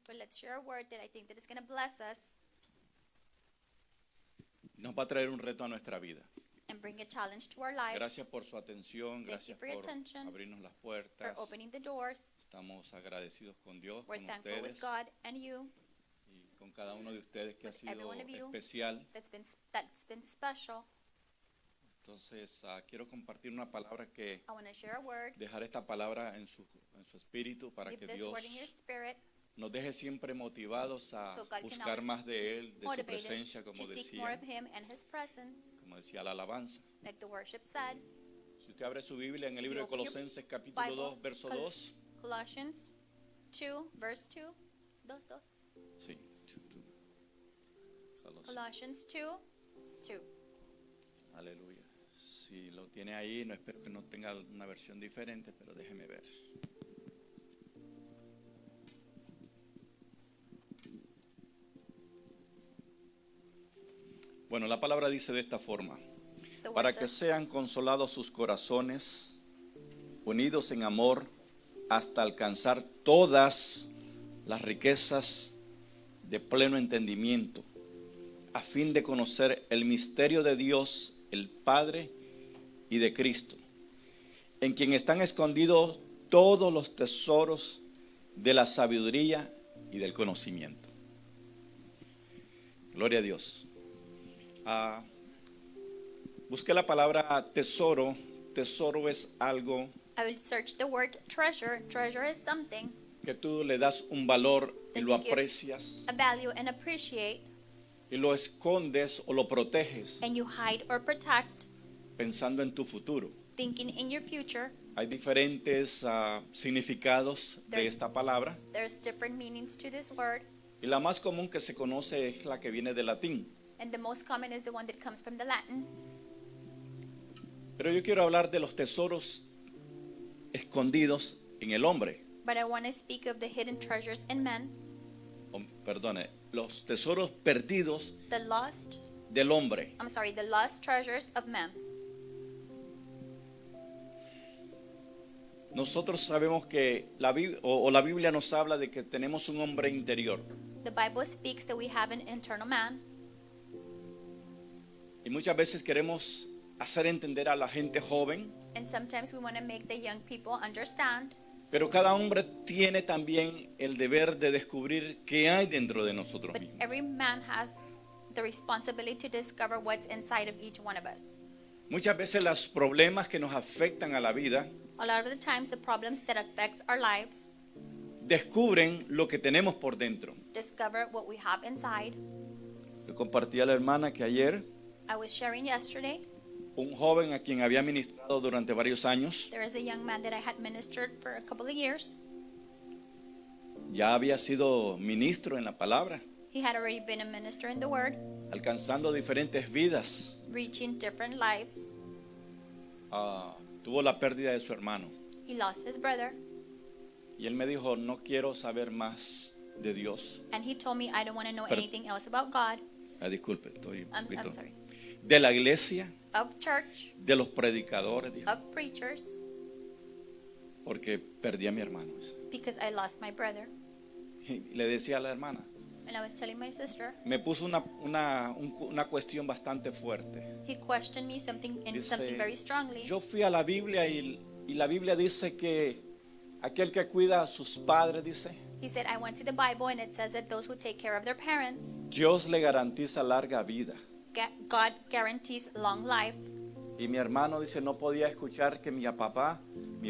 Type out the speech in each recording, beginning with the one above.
But let's share a word that I think that is going to bless us Nos va a traer un reto a nuestra vida. and bring a challenge to our lives. Gracias por su atención, Thank gracias you for your por attention, abrirnos las for puertas. opening the doors. Estamos agradecidos con Dios, We're con thankful with ustedes God and you y con cada uno de ustedes que ha with sido every one of you. especial. That's been special. Entonces, quiero compartir una palabra que I want to share a word. dejar esta palabra en su espíritu para Give que this Dios word in your spirit nos deje siempre motivados a so God can buscar always más de Él, de su motivate us presencia, to como seek more of decía, Him and His presence, como decía la alabanza. like the worship said. Si usted abre su Biblia en el If libro you de open your Colosenses capítulo Bible, 2, verso Col- 2. Colossians 2, verse 2. Sí. Colossians 2, 2. Aleluya. Si lo tiene ahí, no espero que no tenga una versión diferente, pero déjeme ver. Bueno, la palabra dice de esta forma: The para word que says, sean consolados sus corazones, unidos en amor, hasta alcanzar todas las riquezas de pleno entendimiento, a fin de conocer el misterio de Dios, el Padre, y de Cristo, en quien están escondidos todos los tesoros de la sabiduría y del conocimiento. Gloria a Dios. Busqué la palabra tesoro. Tesoro es algo I will search the word treasure. Treasure is something que tú le das un valor y that lo you give aprecias a value and appreciate, y lo escondes o lo proteges and you hide or protect, pensando en tu futuro. thinking in your future. Hay diferentes significados de esta palabra There's different meanings to this word, y la más común que se conoce es la que viene del latín. and the most common is the one that comes from the Latin. Pero yo quiero hablar de los tesoros escondidos en el hombre. But I want to speak of the hidden treasures in men, Perdone, los tesoros perdidos the lost treasures of men. Nosotros sabemos que la Biblia nos habla de que tenemos un hombre interior. The Bible speaks that we have an internal man, Y muchas veces queremos hacer entender a la gente joven, and sometimes we want to make the young people understand. pero cada hombre tiene también el deber de descubrir qué hay dentro de nosotros But mismos. every man has the responsibility to discover what's inside of each one of us. Muchas veces los problemas que nos afectan a la vida A lot of the times, the problems that affects our lives descubren lo que tenemos por dentro. discover what we have inside. Le compartí a la hermana que ayer I was sharing yesterday, un joven a quien había ministrado durante varios años there is a young man that I had ministered for a couple of years. ya había sido ministro en la palabra, He had already been a minister in the word, alcanzando diferentes vidas. reaching different lives. Tuvo la pérdida de su hermano He lost his brother, y él me dijo: no quiero saber más de Dios. and he told me, I don't want to know Pero- anything else about God. Disculpe, estoy un I'm poquito. sorry. De la iglesia, Of church, de los predicadores, dijo, of preachers, porque perdí a mi hermano. because I lost my brother. Y le decía a la hermana, And I was telling my sister, me puso una cuestión bastante fuerte. he questioned me something Dice, very strongly. yo fui a la Biblia y la Biblia dice que aquel que cuida a sus padres, dice, He said, I went to the Bible and it says that those who take care of their parents, Dios le garantiza larga vida. God guarantees long life. Y mi hermano dice, no podía escuchar que mi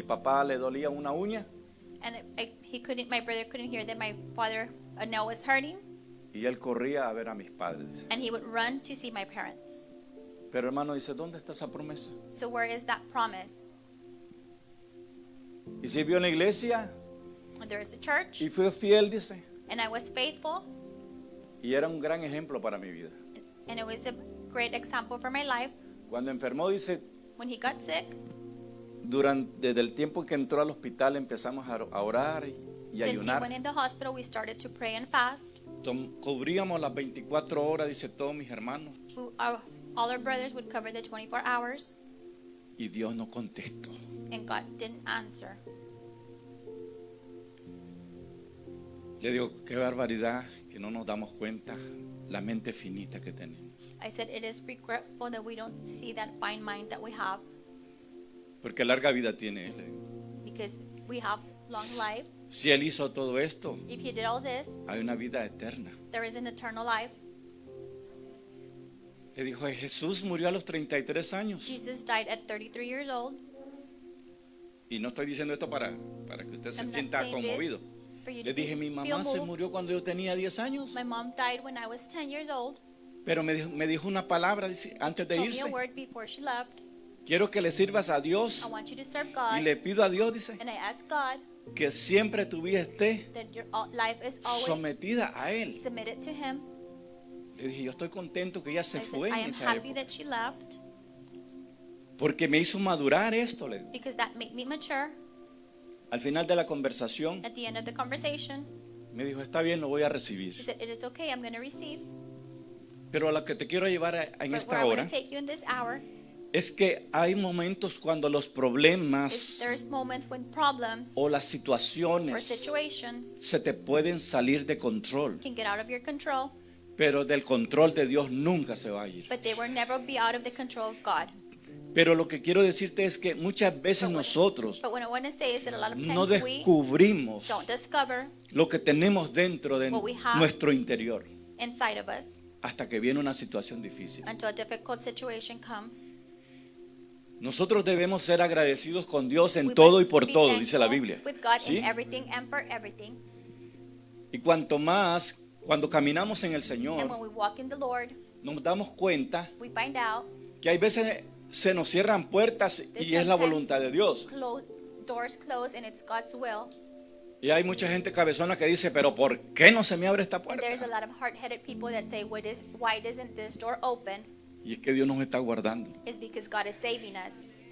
papá le dolía una uña And my brother couldn't hear that my father, a nail was hurting, y él corría a ver a mis padres. and he would run to see my parents. Pero hermano dice, ¿dónde está esa promesa? So where is that promise? Y sirvió en la iglesia And there is a church, y fue fiel, dice. and I was faithful, Y era un gran ejemplo para mi vida. and it was a great example for my life. Cuando enfermó, dice, When he got sick, desde el tiempo que entró al hospital empezamos a orar y since he ayunar. went in the hospital, we started to pray and fast. Cubríamos las 24 horas, dice, todos mis hermanos. All our brothers would cover the 24 hours, Y Dios no contestó. and God didn't answer. Le digo, qué barbaridad que no nos damos cuenta la mente finita que tenemos. I said, it is regretful that we don't see that fine mind that we have, Porque larga vida tiene él. because we have long life. Si él hizo todo esto, If he did all this, hay una vida eterna. there is an eternal life. Le dijo, Jesús murió a los 33 años. Jesus died at 33 years old. Y no estoy diciendo esto para que usted se I'm not sienta saying this conmovido. for you Le to dije, mi feel mamá se moved. murió cuando yo tenía 10 años. My mom died when I was 10 years old. Pero me dijo una palabra dice, antes She de told me irse. a word before she left. Quiero que le sirvas a Dios. I want you to serve Y God. le pido a Dios, dice, And I ask God que siempre tu vida esté that your life is always sometida a Él. submitted to Him. Le dije, yo estoy contento que ella se I said, fue I en am esa happy época. that she left, Porque me hizo madurar esto. Le digo. because that made me mature. Al final de la conversación, At the end of the conversation, me dijo, está bien, lo voy a he recibir. said, it is okay, I'm going to receive. Pero a lo que te quiero llevar en But where esta I want hora to take you in this hour es que hay momentos cuando los is problemas there's moments when problems o las or situaciones situations se te pueden salir de control. can get out of your control, Pero del control de Dios nunca se va a ir. but they will never be out of the control of God. Pero lo que quiero decirte es que muchas veces nosotros But what I want to say is that a lot of no times we descubrimos don't discover lo que tenemos dentro de what we have nuestro interior inside of us hasta que viene una situación difícil. until a difficult situation comes. Nosotros debemos ser agradecidos con Dios en We todo y must por be todo, dice la thankful Biblia. with God ¿Sí? in everything and for everything. Y cuanto más, cuando caminamos en el And Señor, when we walk in the Lord, nos damos cuenta we find out que hay veces se nos cierran puertas that y es la sometimes voluntad de Dios. doors close and it's God's will. Y hay mucha gente cabezona que dice, pero ¿por qué no se me abre esta And puerta? there's a lot of hard-headed people that say, why isn't this door open? Y es que Dios nos está guardando. It's because God is saving us.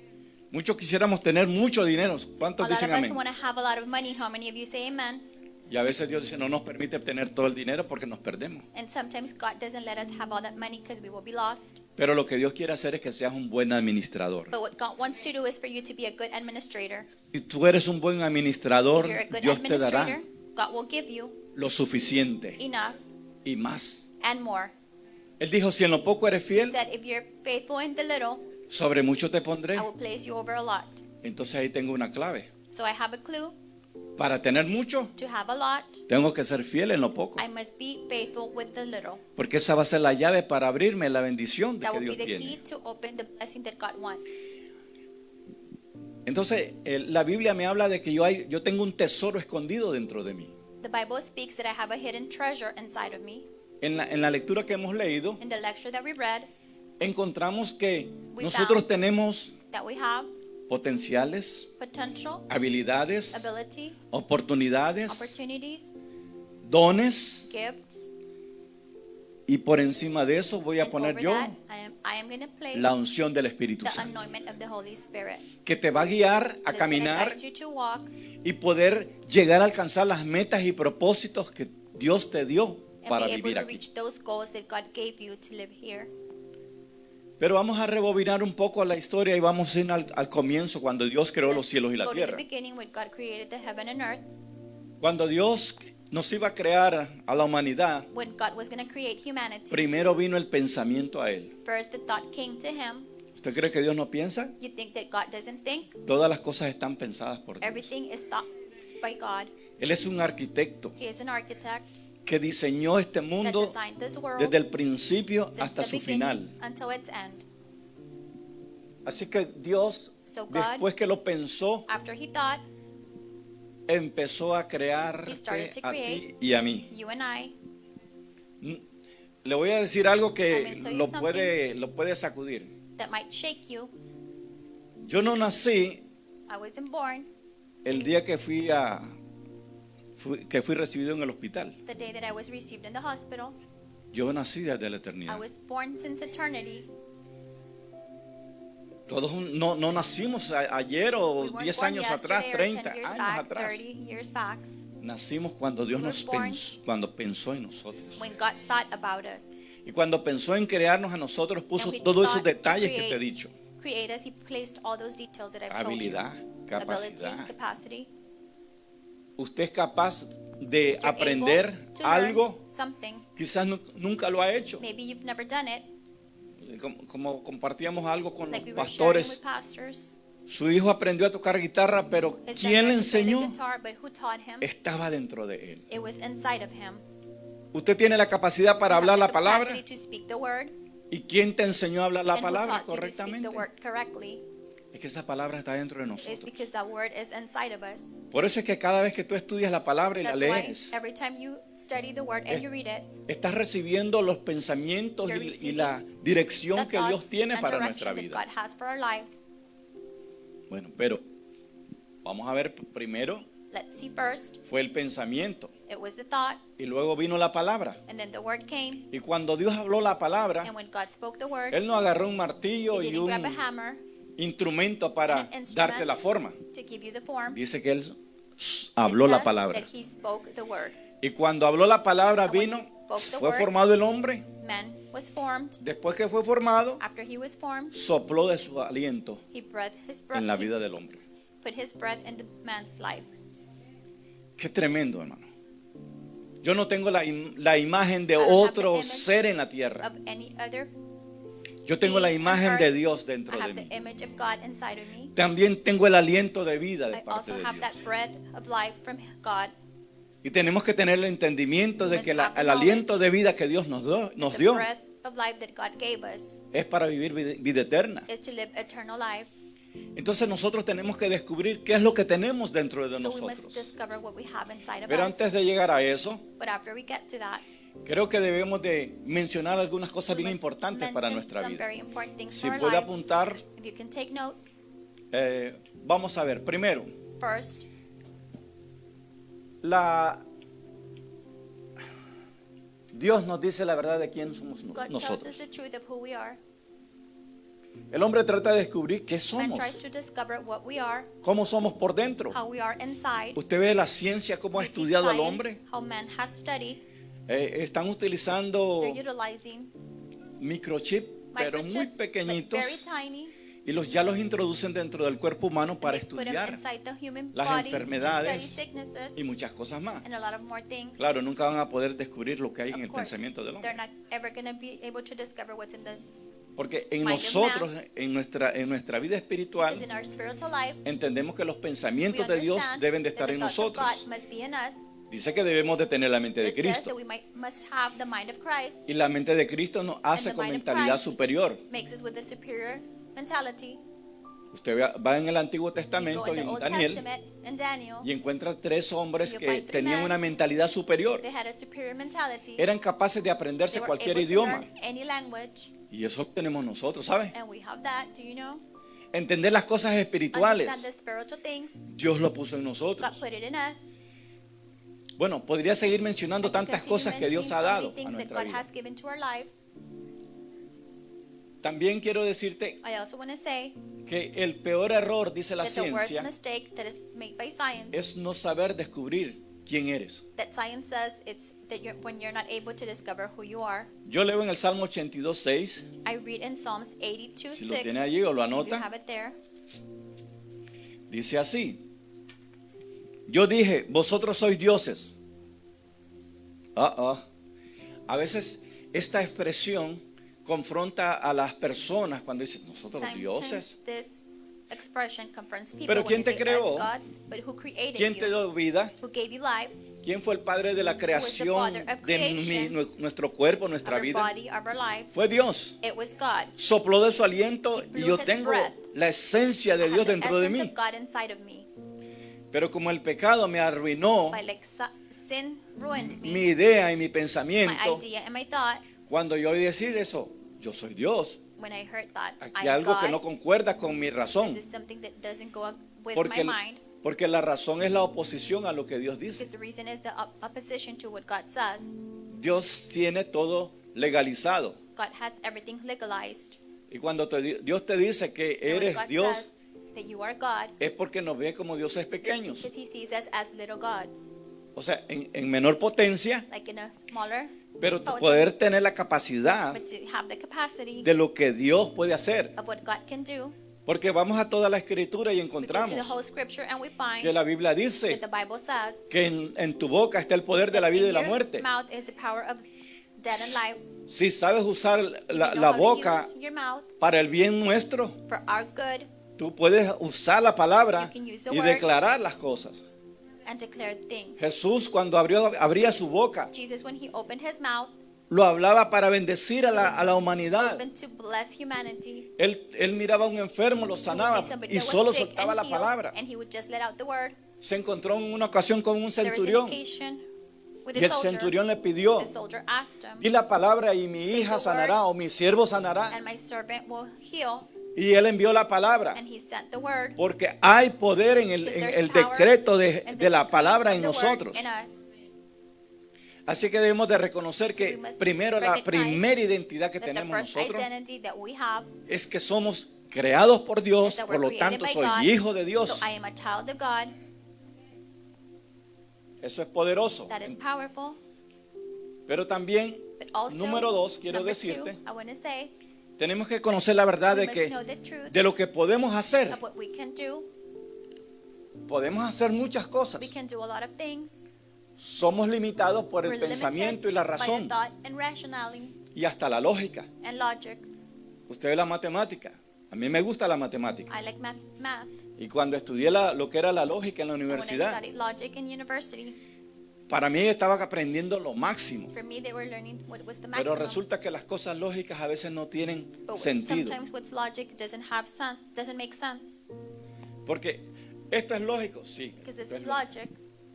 Muchos quisiéramos tener mucho dinero. A ¿Cuántos lot of dicen us amén? want to have a lot of money. How many of you say amen? Y a veces Dios dice, no nos permite tener todo el dinero porque nos perdemos. And sometimes God doesn't let us have all that money because we will be lost. Pero lo que Dios quiere hacer es que seas un buen administrador. But what God wants to do is for you to be a good administrator. Si tú eres un buen administrador, If you're a good Dios te dará administrator, God will give you lo suficiente enough y más. and more. Él dijo, si en lo poco eres He fiel, said, if you're faithful in the little, sobre mucho te pondré. I will place you over a lot. Entonces ahí tengo una clave. So I have a clue. Para tener mucho, To have a lot, tengo que ser fiel en lo poco. I must be faithful with the little. Porque esa va a ser la llave para abrirme la bendición de That que will be Dios the key tiene. to open the blessing that God wants. Entonces, la Biblia me habla de que yo tengo un tesoro escondido dentro de mí. The Bible speaks that I have a hidden treasure inside of me. En la lectura que hemos leído, In the lecture that we read, encontramos que We nosotros found tenemos that we have potenciales, potential, habilidades, ability, oportunidades, opportunities, dones, gifts. y por encima de eso voy a And poner over yo that, I am going to place la unción del Espíritu the Santo, anointment of the Holy Spirit. que te va a guiar a That is gonna caminar guide you to walk y poder llegar a alcanzar las metas y propósitos que Dios te dio and para be able vivir to aquí. reach those goals that God gave you to live here. Pero vamos a rebobinar un poco la historia y vamos a ir al comienzo, cuando Dios creó los cielos y la Go to the tierra. beginning when God created the heaven and earth. Cuando Dios nos iba a crear a la humanidad, When God was going to create humanity, primero vino el pensamiento a Él. first the thought came to him. ¿Usted cree que Dios no piensa? You think that God doesn't think? Todas las cosas están pensadas por Dios. Everything is thought by God. Él es un arquitecto He is an architect que diseñó este that mundo designed this world desde el principio since hasta the su beginning final. until its end. Así que Dios, So God, después que lo pensó, after he thought, empezó a He crearte started to a ti create y a mí. you and I, Le voy a decir algo I'm que gonna tell you lo puede sacudir. that might shake you. Yo no nací I wasn't born el día que fui recibido en el hospital. the day that I was received in the hospital. Yo nací desde la I eternidad. was born since eternity. Todos no nacimos ayer o We weren't 10 born años atrás, yesterday or 30 10 years años back, atrás. 30 years back, Nacimos cuando Dios We were nos born pensó, cuando pensó en nosotros. when God thought about us. Y cuando pensó en crearnos a nosotros, puso And we todos esos thought to detalles que te he dicho. Create us, he placed all those details that I've told you. Habilidad, Ability, capacidad, capacity, usted es capaz de You're aprender able to algo, learn something. quizás nunca lo ha hecho. Maybe you've never done it. Como compartíamos algo con Like we los were sharing with pastores, pastors. su hijo aprendió a tocar guitarra, pero His son ¿quién le learned to play the enseñó? guitar, but who taught him? Estaba dentro de él. It was inside of him. Usted tiene la capacidad para You hablar have la the palabra. capacity to speak the word, ¿Y quién te enseñó a hablar la and who palabra taught you to speak correctamente? the word correctly. Es que esa palabra está dentro de It's nosotros. because that word is inside of us. Por eso es que cada vez que tú estudias la palabra y la That's why lees, every time you study the word and you read it, estás recibiendo los pensamientos You're y receiving la dirección the que Dios thoughts tiene and para nuestra direction vida. that God has for our lives. Bueno, pero vamos a ver primero Let's see first. fue el pensamiento It was the thought, y luego vino la palabra. and then the word came. Y cuando Dios habló la palabra, And when God spoke the word, Él no agarró un He martillo y didn't grab a un hammer instrumento para and an instrument darte la forma. to give you the form. Dice que Él It habló la says palabra. that He spoke the word. Y cuando habló la palabra And when vino, he spoke the fue word, formado el hombre. Man was formed. Después que fue formado, After he was formed, sopló de su aliento He breathed his breath. en la He vida del hombre. put his breath in the man's life. Qué tremendo, hermano. Yo no tengo la imagen de I don't have the otro image ser en la tierra. Of any other, Yo tengo la being on imagen de earth. Dios I dentro de have mí. the image of God inside of me. También tengo el aliento de vida de I parte also de have that Dios. breath of life from God. Y tenemos que tener el entendimiento de We que must have the el aliento knowledge de vida que Dios nos The dio breath of life that God gave us es para vivir vida eterna. is to live eternal life. Entonces nosotros tenemos que descubrir qué es lo que tenemos dentro de So we must nosotros. discover what we have inside of Pero us. antes de llegar a eso, But after we get to that, creo que debemos de mencionar algunas cosas we bien must importantes para mention nuestra some vida. very important things Si for our puede lives. apuntar, If you can take notes. vamos a ver. Primero, First, Dios nos dice la verdad de quién somos God tells us nosotros. the truth of who we are. El hombre trata de descubrir qué Man somos, tries to discover what we are, cómo somos por dentro. how we are inside. Usted ve la ciencia, cómo ha We see estudiado al science, hombre. how man has studied. Están utilizando They're utilizing microchip, pero muy microchips, pequeñitos, but very tiny. y ya los introducen dentro del cuerpo humano para They put them estudiar inside the human las body to enfermedades study sicknesses y muchas cosas más. and a lot of more things. Claro, nunca van a poder descubrir lo que hay en Of el course, pensamiento del they're hombre. not ever going to be able to discover what's in the Porque en mind of nosotros, en nuestra vida because espiritual, in our spiritual life. entendemos que los We pensamientos de Dios understand deben de that estar the en thoughts of nosotros. God must be in us. Dice que debemos de tener la mente de It says that Cristo. we must have the mind of Christ. Y la mente de Cristo nos hace the con mind of mentalidad Christ superior. Makes us with a superior mentality. Usted va en el Antiguo You go Testamento in y the en Old Daniel Testament and Daniel. y encuentra tres hombres You que find three tenían men. una mentalidad superior. They had a superior mentality. Eran capaces de They aprenderse were cualquier able to idioma. learn any language, Y eso lo tenemos nosotros, ¿sabes? and we have that. Do you know? Entender las cosas espirituales. Understand the spiritual things. Dios lo puso en God nosotros. put it in us. Bueno, podría seguir mencionando I can tantas continue cosas que Dios ha mentioning so dado many a things that nuestra God vida. has given to our lives. También quiero decirte I also want to say que el peor error, dice la that the worst ciencia, mistake that is made by science, es no saber descubrir quién eres. that science says it's that when you're not able to discover who you are. Yo leo en el Salmo 82:6, I read in Psalms 82:6. si lo tiene allí o lo If you anota, have it there. dice así: yo dije, vosotros sois dioses. A veces esta expresión confronta a las personas cuando dicen, nosotros dioses. Sometimes this expression confronts people Pero when ¿quién they te say creó? us gods, but who created ¿Quién te you? dio vida? Who gave you life? ¿Quién fue el padre de la creación father of de creation? nuestro cuerpo, Of nuestra our vida? body, of our lives. Fue Dios. It was God. Sopló de su aliento He y blew yo his tengo breath. la esencia de I Dios have the dentro de essence mí. of God inside of me. Pero como el pecado me arruinó By sin ruined me. mi idea y mi My pensamiento, idea and my thought. cuando yo oí decir eso, yo soy Dios. When I heard that, Aquí I am algo que God. no concuerda con mi razón. This is something that doesn't go with Porque, my mind. porque la razón es la oposición a lo que Dios dice. Because the reason is the opposition to what God says. Dios tiene todo legalizado. God has everything legalized. Y cuando Dios te dice que And when eres God Dios, says that you are God, es porque nos ve como dioses pequeños. because He sees us as little gods, O sea, en menor potencia, like in a smaller, pero potency, poder tener la capacidad but to have the capacity de lo que Dios puede hacer. of what God can do Porque vamos a toda la escritura y We go to the encontramos whole scripture and we find que la Biblia dice that the Bible says que en tu boca está el poder de la that vida y in la your muerte. mouth is the power of death and life. Si sabes usar If you la know how to boca use your mouth para el bien nuestro, for our good tú puedes usar la palabra You can use the y word. declarar las cosas. and declare things. Jesús cuando abría su boca, Jesus, when he opened his mouth, lo hablaba para bendecir a la humanidad. opened to bless humanity. Él miraba a un enfermo, lo He would sanaba take somebody y that was solo sick soltaba and la healed, palabra. and he would just let out the word. Se encontró en una ocasión con un There was an centurión occasion with y a el soldier. centurión le pidió, The soldier asked him, di la palabra y mi Say hija the sanará word. o mi siervo sanará. and my servant will heal. Y él envió la palabra. And he sent the word. Porque hay poder en Because el there's power decreto in de the la decree palabra of en the word nosotros. in us. Así que debemos de reconocer We que must primero la recognize primera identidad que That the tenemos first nosotros identity that we have es que somos creados por is Dios, that por we're lo created tanto by soy God. hijo de Dios. So I am a child of God. Eso es poderoso. That is powerful. Pero también, But also, número dos, quiero number decirte, two, I want to say, tenemos que conocer la verdad we de must que know the truth de lo que podemos hacer, of what we can do. podemos hacer muchas cosas. We can do a lot of things. Somos limitados por el We're pensamiento limited y la by the razón thought and rationality y hasta la lógica. and logic. Usted ve la matemática. A mí me gusta la matemática. I like math. Y cuando estudié lo que era la lógica en la And when I universidad, studied logic in university, para mí estaba aprendiendo lo máximo. for me they were learning what was the Pero maximum. resulta que las cosas lógicas a veces no tienen But sentido. sometimes what's logic doesn't have sense, doesn't make sense. Porque esto es lógico, sí. Because this Pues is logic.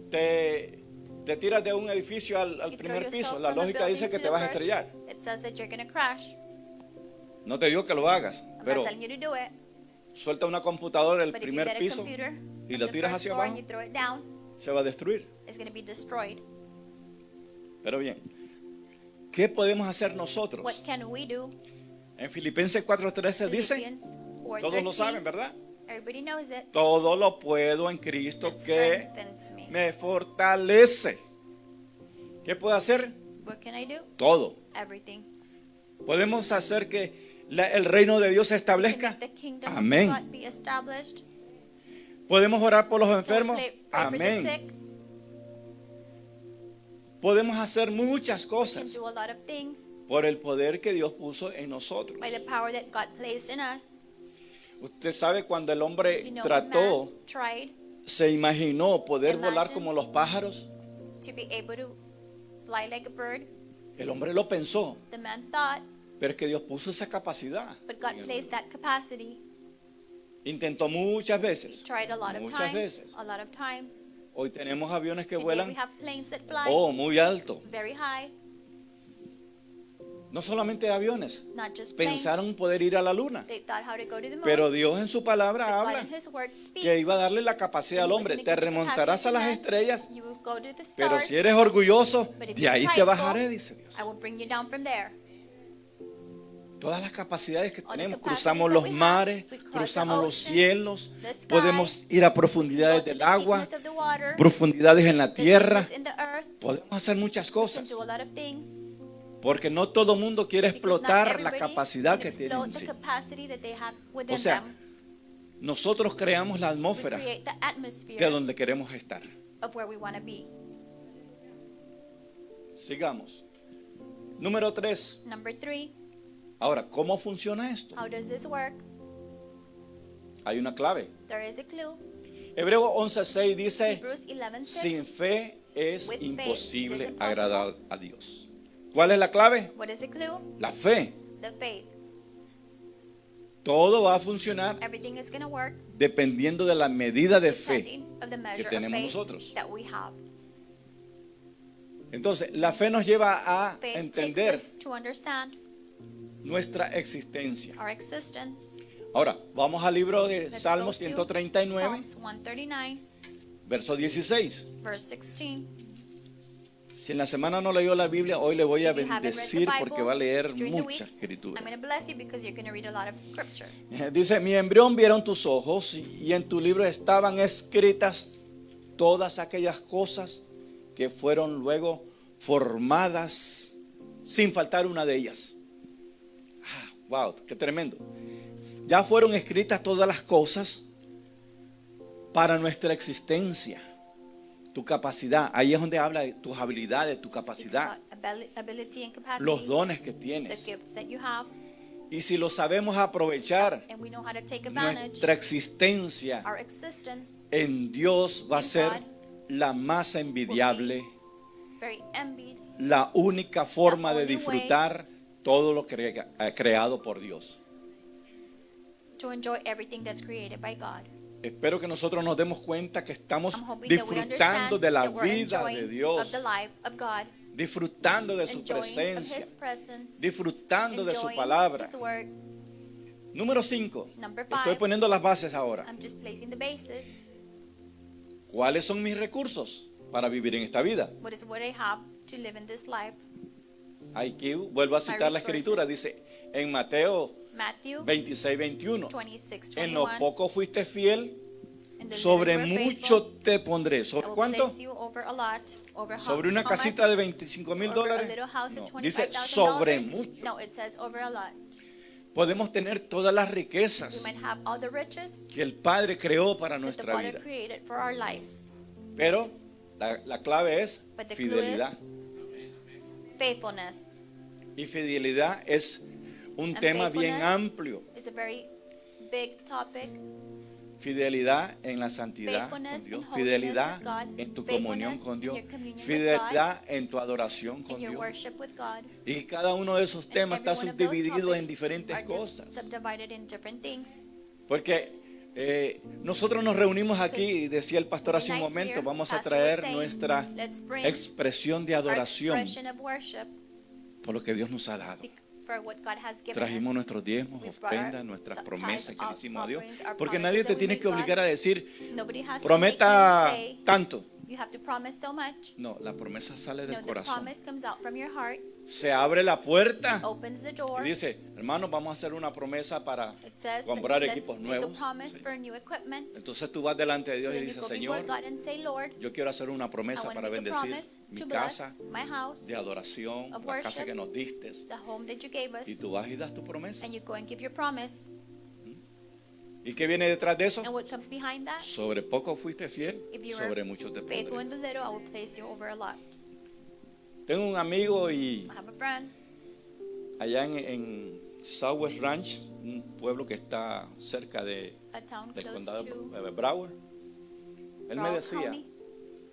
te tiras de un edificio al You throw primer piso. yourself La from a lógica dice building que to te the vas a first. estrellar. It says that you're going to crash. No te digo que lo hagas, I'm pero not telling you to do it. suelta una computadora del But if you primer get a piso computer y from la the tiras first hacia floor and abajo, you throw it down, se va a destruir. it's going to be destroyed. Pero bien, ¿qué podemos hacer nosotros? What can we do? En Filipenses 4:13 dice, Philippians todos lo 4:13. saben, ¿verdad? Everybody knows it. Todo lo puedo en Cristo That que strengthens me. me fortalece. ¿Qué puedo hacer? What can I do? Todo. Everything. ¿Podemos hacer que el reino de Dios se We can establezca? make the kingdom Amén. of God be established. ¿Podemos orar por los Can we enfermos? pray for the Amén. sick? Podemos hacer muchas We can cosas do a lot of things por el poder que Dios puso en nosotros. by the power that God placed in us. Usted sabe cuando el hombre We know trató, man tried se imaginó poder volar Imagine. como los pájaros, to be able to fly like a bird. el hombre lo pensó, The man thought, pero es que Dios puso esa capacidad. but God placed that capacity. Intentó muchas He veces. tried a lot of Muchas times. veces. A lot of times. Hoy tenemos aviones que Today vuelan we have planes that fly muy alto. very high. No solamente aviones. Not just planes. Pensaron poder ir a la luna. They thought how to go to the moon. Pero Dios en su palabra but God habla in His word speaks. que iba a darle la capacidad al And he was hombre. gonna Te give the remontarás capacity a to las man. estrellas, You will go to the pero stars, si eres orgulloso, but if de you're ahí te prideful, bajaré, dice Dios. I will bring you down from there. Todas las capacidades que All the tenemos, capacities cruzamos that los we have, mares, we cross cruzamos the los ocean, cielos, the sky, podemos ir a Go profundidades to del the agua, deepness of the water, profundidades en la the tierra. deepness in the earth. Podemos hacer muchas We can cosas, do a lot of things. porque no todo mundo quiere Because not explotar la everybody capacidad can que tiene explode en the sí. capacity that they have within O sea, them. nosotros creamos la We atmósfera create the atmosphere de donde queremos estar. of where we want to be. Sigamos. Número 3. Number 3, Ahora, ¿cómo funciona esto? how does this work? Hay una clave. There is a clue. Hebreos 11:6 dice, Hebrews 11:6. sin fe es With faith, imposible it is impossible. agradar a Dios. ¿Cuál es la clave? What is the clue? La fe. The faith. Todo va a funcionar Everything is going to work dependiendo de la medida de fe. depending of the measure of tenemos faith nosotros. that we have. Entonces, la fe nos lleva a Faith entender takes us to understand nuestra existencia. our existence. Ahora, vamos al libro de Let's Salmos go to 139, Psalms 139, verso 16. verse 16. Si en la semana no leyó la Biblia, hoy le voy a If you haven't read the bendecir Bible porque va a leer during the mucha week, escritura. I'm going to bless you because you're going to read a lot of scripture. Dice, mi embrión vieron tus ojos y en tu libro estaban escritas todas aquellas cosas que fueron luego formadas sin faltar una de ellas. Wow, qué tremendo. ya fueron escritas todas las cosas para nuestra existencia. Tu capacidad, ahí es donde habla de tus habilidades, tu It's capacidad, about ability and capacity, los dones que the tienes. gifts that you have, Y si lo sabemos aprovechar, and we know how to take advantage. nuestra existencia Our existence, en Dios va a in ser God, la más envidiable, very envied, la única forma de only way disfrutar todo lo creado por Dios. to enjoy everything that's created by God. Espero que nosotros nos demos cuenta que estamos I'm hoping that we disfrutando understand de la that we're vida de enjoying of Dios, the life of God, disfrutando de su enjoying of presencia, His presence, disfrutando de su enjoying palabra. His word. Número 5. Number Estoy 5. poniendo las bases ahora. I'm just placing the basis. ¿Cuáles son mis recursos para vivir en esta vida? What is what I have to live in this life? Aquí vuelvo a citar la escritura. Dice en Mateo Matthew 26, 21. 26, En lo 21. poco fuiste fiel, In the sobre little you were mucho faithful, te pondré. I ¿Sobre will cuánto? place you over a lot. Over ¿Sobre how una much? casita de 25,000 Over a dólares? little house of No, dice $25,000. sobre mucho. No, it says over a lot. Podemos tener todas las We riquezas might have all the riches que el Padre creó para that the nuestra Father vida. created for our lives. Pero la clave es But the clue fidelidad. Faithfulness Y fidelidad es un And tema bien faithfulness amplio. is a very big topic. Fidelidad en la santidad Faithfulness con Dios. in holiness Fidelidad with God. en tu Faithfulness comunión con in Dios. your communion with Fidelidad en tu adoración In con your Dios. worship with God. Y cada uno de esos And temas every está one of those subdividido en topics diferentes are cosas. subdivided in different things. Porque nosotros nos reunimos aquí, y decía el pastor hace un Tonight momento, here, vamos a Pastor was traer saying, nuestra let's bring expresión de our adoración expression of worship por lo que Dios nos ha dado. for what God has given Trajimos us. nuestros diezmos, We brought our ofrendas, nuestras tithes, promesas que le hicimos a Dios. offerings, our Porque promises nadie that te we tiene made que God. obligar a decir, Nobody has to prometa make you say, tanto. you have to promise so much. No, la promesa sale No, del the corazón. promise comes out from your heart, Se abre la puerta opens the door. y dice, hermanos, vamos a hacer una promesa para It says, comprar let's equipos make a nuevos. promise Sí. for new equipment. Entonces tú vas delante de So Dios y then you dices, go before Señor, God and say, Lord, yo quiero hacer una I promesa want to para make a bendecir promise mi to bless casa my house, de adoración, of la casa worship, que nos diste. the home that you gave Y us, tú vas y das tu promesa. and you go and give your promise. ¿Y qué viene detrás de eso? And what comes behind that? Sobre poco fuiste fiel, If you were sobre mucho te faithful pondré. in the little, I will place you over a lot. Tengo un amigo y I have a friend allá en Southwest Ranch, un pueblo que está cerca del a town close condado to de Broward. Él me Broward decía, County.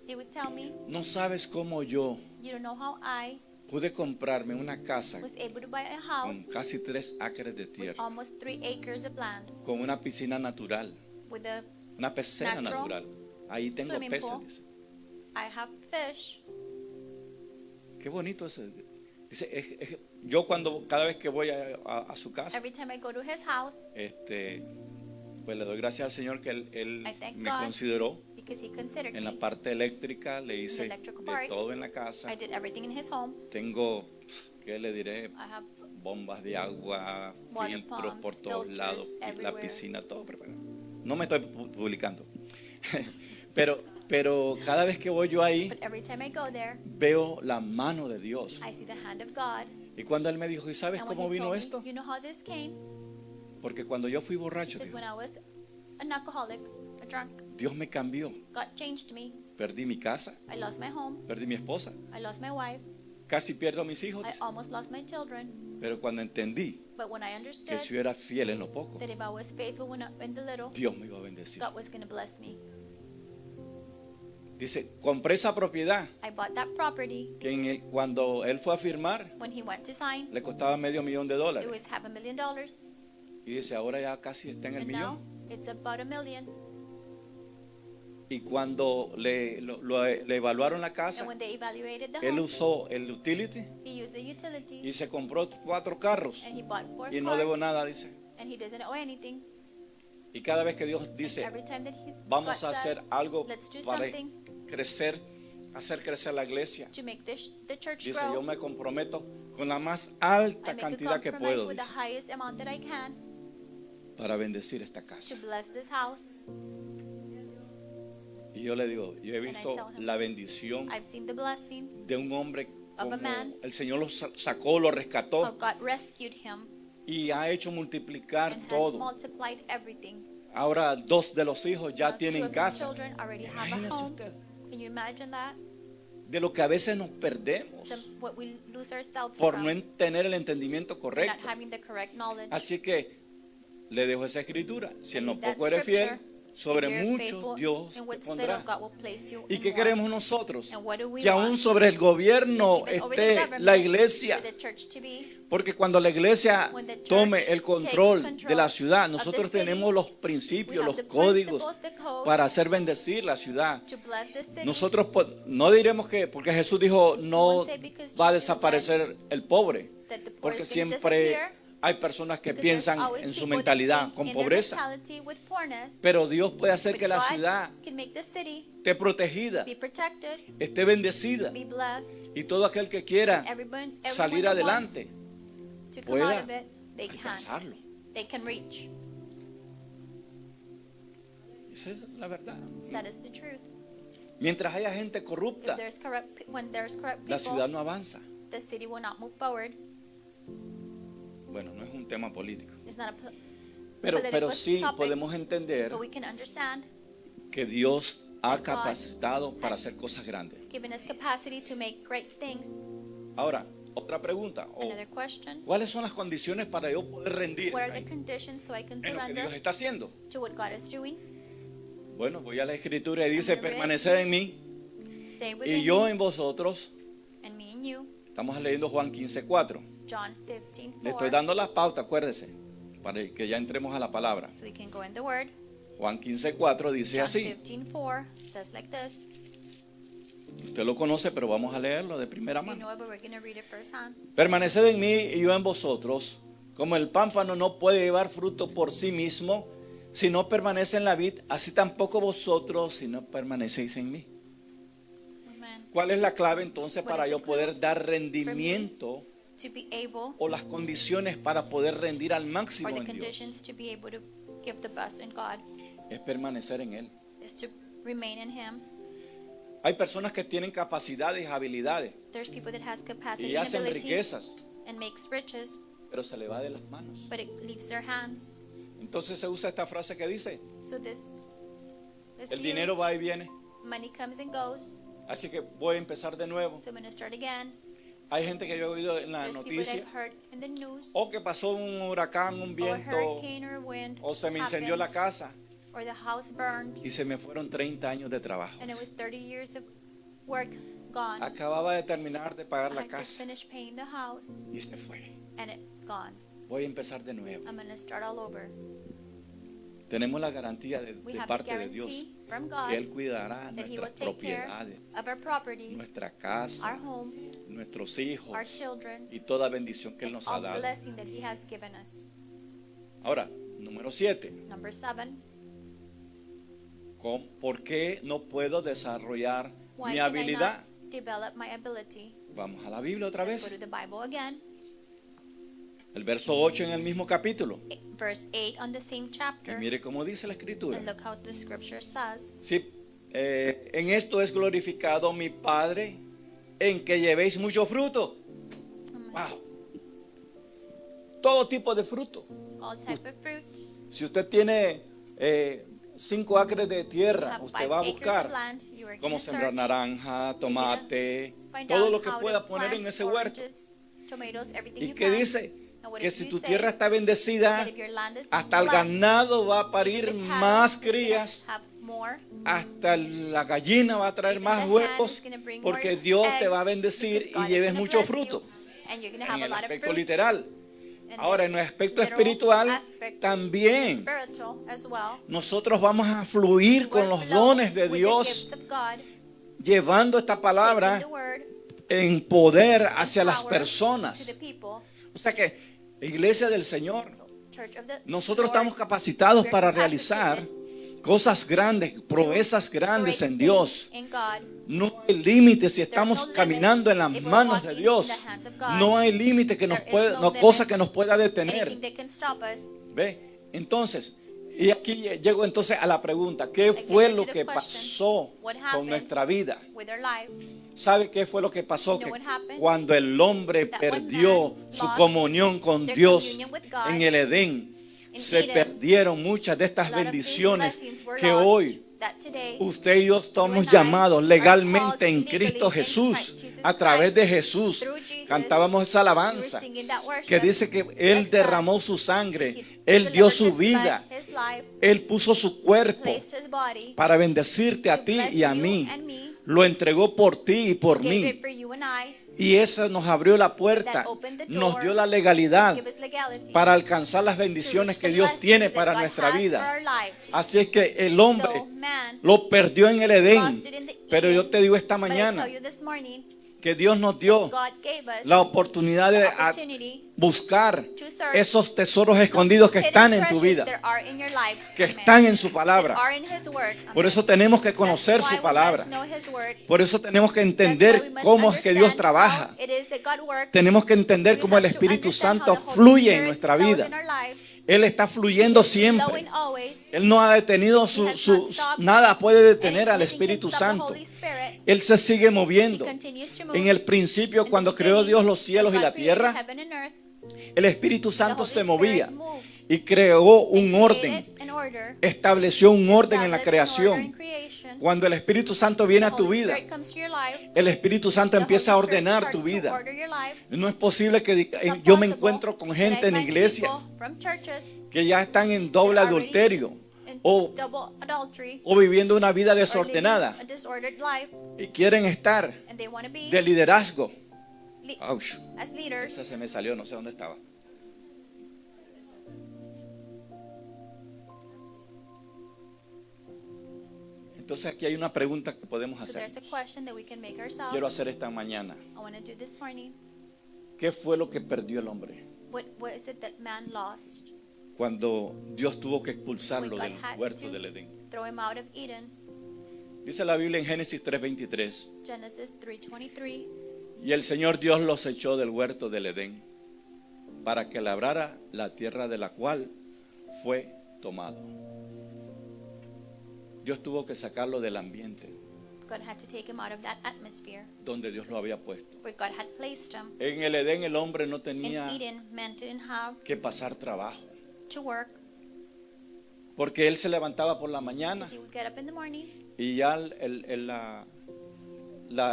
He would tell me, no sabes cómo yo you don't know how I pude comprarme una casa was able to buy a con house casi 3 acres de with tierra, almost 3 acres of land, con una piscina natural, with a una pecera Natural natural. Ahí tengo swimming peces, pool. dice. I have fish. Qué bonito es. Dice, yo cada vez que voy a su casa, Every time I go to his house, pues le doy gracias al Señor que él I thank me God consideró because he considered en la me. parte eléctrica, le hice electrical de part. todo en la casa. I did everything in his home. Tengo, ¿qué le diré? I have Bombas de agua, Water filtros pumps, por todos filters lados, y la everywhere. piscina, todo preparado. No me estoy publicando. pero cada vez que voy yo ahí, But every time I go there, veo la mano de Dios. I see the hand of God. Y cuando él me dijo, ¿y sabes And when cómo he vino told me, esto? you know how this came? Porque cuando yo fui borracho, Because dijo, when I was an alcoholic, a drunk, Dios me cambió. God changed me. Perdí mi casa, I lost my home. perdí mi esposa, I lost my wife. casi pierdo a mis hijos. I almost lost my children. Pero cuando entendí But when I que understood si yo era fiel en lo poco, that if I was faithful in the little, Dios me iba a bendecir. God was going to bless me. Dice, compré esa propiedad I bought that property. que cuando él fue a firmar, When he went to sign, le costaba $500,000 it dólares. was $500,000. Y dice, ahora ya casi está en el And now millón. it's about $1 million. Y cuando le evaluaron la And casa, when they evaluated the él home, usó el utility he used the y utilities se compró 4 carros. and he bought 4 Y no debo cars nada, dice. and he doesn't owe anything. Y cada vez que Dios dice, Every time that he vamos God a hacer says, algo let's do para something crecer, hacer crecer la iglesia. to make the church Dice, grow. yo me comprometo con la más I alta make a cantidad que compromise puedo, with the dice, highest amount that I can para bendecir esta to casa. bless this house. Y yo le digo, yo he visto tell him, la bendición I've seen the blessing de un hombre of a como man el Señor lo sacó, lo rescató. how God rescued him. y ha hecho multiplicar and has todo. multiplied everything. Ahora 2 de los hijos ya Now, 2 tienen of his casa. children already have a Imagínese home. usted Can you imagine that? de lo que a veces nos perdemos What we lose ourselves por from, no tener el entendimiento for not correcto. having the correct knowledge. Así que le dejo esa escritura. Si en lo Read that poco eres fiel, scripture. sobre If you're mucho faithful Dios in te what's little, pondrá. God will place you ¿Y in qué more. queremos nosotros? And what do we Que aún want? sobre el gobierno Even over the esté government, la iglesia. for the church to be. Porque cuando la iglesia When the church tome el control takes de la control ciudad, of the nosotros city, tenemos los we principios, have los the códigos principles, the codes para hacer bendecir la ciudad. to bless the city. Nosotros no diremos que, porque Jesús dijo, no won't say because va a Jesus desaparecer el pobre, that the poor porque is going to siempre disappear, hay personas que because piensan there's always en su people that mentalidad think con in their pobreza, mentality with poorness. pero Dios puede hacer But que la God ciudad can make the city esté protegida, be protected, esté bendecida, be blessed. y todo aquel que quiera Everyone salir that adelante wants to come pueda out of it, they can. alcanzarlo. They can reach. Esa es la verdad. That is the truth. Mientras haya gente corrupta, When there's corrupt la people, ciudad no avanza. the city will not move forward. Bueno, no es un tema político, It's not a pero political sí topic, podemos entender but we can understand que Dios ha God capacitado para has hacer cosas grandes. giving us capacity to make great things. Ahora, otra pregunta. Another question. ¿Cuáles son las condiciones para yo poder rendir What are the conditions so I can en lo que Dios surrender está haciendo? to what God is doing? Bueno, voy a la escritura y dice, I'm gonna read permaneced en mí Stay y within yo me en vosotros. and me in you. Estamos leyendo Juan 15:4. John Le 15:4. estoy dando las pautas, acuérdese, para que ya entremos a la palabra. So we can go in the word. Juan 15:4 dice John así. 15:4 says like this. Usted lo conoce, pero vamos a leerlo de primera You mano. know it, but we're going to read it firsthand. Permaneced en mí y yo en vosotros, como el pámpano no puede llevar fruto por sí mismo si no permanece en la vid, así tampoco vosotros si no permanecéis en mí. Amen. ¿Cuál es la clave entonces What para is yo the poder clue dar rendimiento To be able, o las condiciones para poder rendir al máximo or the en Dios? conditions to be able to give the best in God, Es permanecer en Él. is to remain in Him. Hay personas que tienen capacidades y habilidades There's people that has capacity y and hacen ability riquezas, and makes riches, pero se le va de las manos. but it leaves their hands. Entonces se usa esta frase que dice, So this el dinero va y viene, money comes and goes. así que voy a empezar de nuevo. So I'm going to start again. Hay gente que yo he oído en la There's people that noticia, I've heard in the news, o que pasó un huracán, un or a viento, hurricane or wind, o se me incendió la happened, casa or the house burned, y se me fueron 30 años de trabajo. and it was 30 years of work gone. Acababa de terminar de pagar I la had just casa finished paying the house, y se fue. and it's gone. Voy a empezar de nuevo. I'm going to start all over. Tenemos la garantía We de have the parte de Dios guarantee from que Él God cuidará that He will nuestras take care propiedades, of our properties, nuestra our casa, home, nuestros our hijos children, y toda bendición que Él and nos ha all dado. blessing that He has given us. Ahora, número 7. Number 7, ¿Por qué no puedo desarrollar why mi can I habilidad? not develop my ability? Vamos a la Biblia otra Let's go vez. to the Bible again. El verso 8 en el mismo capítulo. Verse 8 on the same Y chapter. mire cómo dice la escritura. And look how the scripture says. Sí, en esto es glorificado mi Padre, en que llevéis mucho fruto. Wow. Todo tipo de fruto. All type of fruit. Si usted tiene 5 acres de You tierra, have usted 5 va a acres of buscar land. You are cómo going to sembrar search, naranja, tomate, find todo out lo que how pueda to poner en plant ese huerto. oranges, tomatoes, everything Y you que can. dice And what que if si you tu say tierra está bendecida, that if your land is hasta el blessed, ganado va a parir even the cattle más is gonna crías, have more, hasta la gallina va a traer even más the hen huevos, is gonna bring porque more Dios te eggs, va a bendecir because God y is lleves gonna mucho bless you, fruto. and you're gonna En have a el lot of aspecto fruit. literal. And Ahora, the en el aspecto literal espiritual, aspect, también and the spiritual as well. nosotros vamos a fluir We con will los flow dones de with the Dios, gifts of God, llevando esta taking palabra the word en poder and hacia las power to personas. the people. O sea que, Iglesia del Señor, Church of the nosotros Lord, estamos capacitados we're para capacitated realizar cosas grandes, proezas grandes great en Dios. things in God. No hay límite si There's estamos no limits caminando en las if we're manos de walking Dios. in the hands of God. No hay límite que nos There is pueda, no no cosa limit, que nos pueda Anything detener. that can stop us. ¿Ve? Entonces, y aquí llego entonces a la pregunta, ¿qué I fue get lo to the que question, pasó what con happened nuestra vida? with our life? ¿Sabe qué fue lo que pasó? You know Que what happened? cuando el hombre That when perdió man su lost comunión con their Dios communion with God en el Edén, in se Eden, perdieron muchas de a estas lot of these bendiciones blessings were que lost, hoy that today usted y yo you estamos and I llamados are legalmente called en legally Cristo in Jesús, Jesus a través de Christ, Jesús. through Jesus. Cantábamos esa We were alabanza singing that worship que dice que Él that derramó says su sangre, He Él dio delivered su His vida, blood, His life, Él puso su He cuerpo placed His body para bendecirte a to ti bless y a you mí. and me. Lo entregó por ti y por He gave mí. it for you and I. Y eso nos abrió la puerta, That opened the nos door, dio la legalidad Give us legality para alcanzar las to bendiciones reach que the Dios blessings tiene that para God nuestra has for vida. our lives. Así es que el hombre So man lo perdió en el Edén. lost it in the Pero yo Eden, te digo esta but I mañana tell you this morning, que Dios nos dio God gave us la oportunidad de the opportunity buscar to search esos tesoros escondidos que those están hidden en tu treasures vida, that are in your lives, que amen, están en su that palabra. are in His word, Por amen. eso tenemos que That's conocer why su we palabra. must know His word. Por eso tenemos que That's why we entender must cómo es que Dios understand trabaja. how it is that God works. Tenemos que entender We cómo el have to Espíritu understand how Santo the Holy fluye en Spirit nuestra flows vida. in our lives. Él está fluyendo He is siempre. flowing always. Él no ha detenido He has not stopped. nada puede detener al Nothing can Espíritu stop the Santo. Holy Spirit. Él se sigue He moviendo. continues to move. En el principio, In the cuando creó beginning, Dios los when cielos y God la created tierra, heaven and earth, el Espíritu the Santo Holy se Spirit movía moved y creó and un orden, created an order, estableció un orden en la established an order in creación. creation. Cuando el Espíritu Santo When viene the a tu Holy vida, Spirit comes to your life, el Espíritu Santo the empieza a Holy Spirit ordenar tu starts to vida. order your life. No es posible que It's not yo me possible encuentro con that gente I en find iglesias people from churches que ya están en doble that are already adulterio in o, double adultery o viviendo una vida or living desordenada a disordered life, y quieren estar and they want to be de liderazgo. le- Ouch. as leaders. Esa se me salió, no sé dónde estaba. Entonces aquí hay una pregunta que podemos So hacer. there's a question that we can make ourselves. Quiero hacer esta mañana. I want to do this morning. ¿Qué fue lo que perdió el hombre What is it that man lost cuando Dios tuvo que when expulsarlo God del had huerto to del Edén? throw him out of Eden? Dice la Biblia en Génesis 3:23, Genesis 3:23. y el Señor Dios los echó del huerto del Edén para que labrara la tierra de la cual fue tomado. Dios tuvo que sacarlo del ambiente God had to take him out of that atmosphere donde Dios lo había puesto. where God had placed him. En el Edén el hombre no In tenía Eden, man didn't have que pasar trabajo, to work porque él se levantaba por la mañana because he would get up in the morning. y ya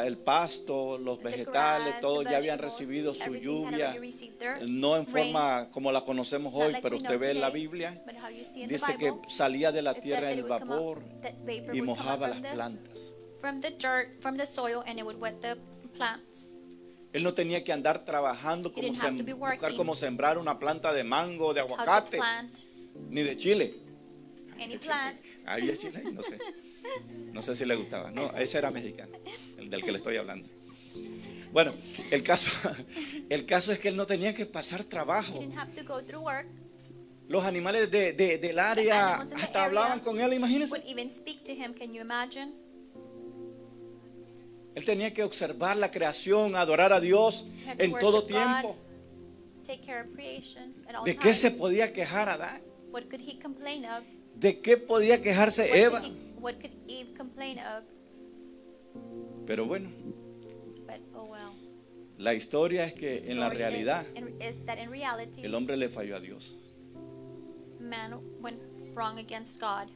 el pasto, los The vegetales, grass, todo the ya habían vegetables, recibido su everything had lluvia, already received their no en rain. forma como la conocemos Not hoy, like pero we usted know ve en la today, Biblia, but how you see in the dice que Bible, salía de la it said tierra that el it would come vapor up, that vapor y would come up mojaba las from plantas. from the dirt, from the soil, and it would wet the plants. Él no tenía que andar trabajando como didn't have to be buscar working. cómo sembrar una planta de mango, de How to aguacate, plant ni de chile. any plant. Ahí es chile, no sé. No sé si le gustaba. No, ese era mexicano, el del que le estoy hablando. Bueno, el caso es que él no tenía que pasar He trabajo. didn't have to go through work. Los animales del área animals in the hasta area hablaban con él, imagínense. Would even speak to him. Can you imagine? Él tenía que observar la creación, adorar a Dios He had to en todo worship tiempo. God, take care of creation at all ¿De qué times. se podía quejar Adán? What could he complain of? ¿De qué podía quejarse Eva? What could Eve complain of? Pero bueno, But oh well. la historia es que The en la story realidad is that in reality, el hombre le falló a Dios. man went wrong against God.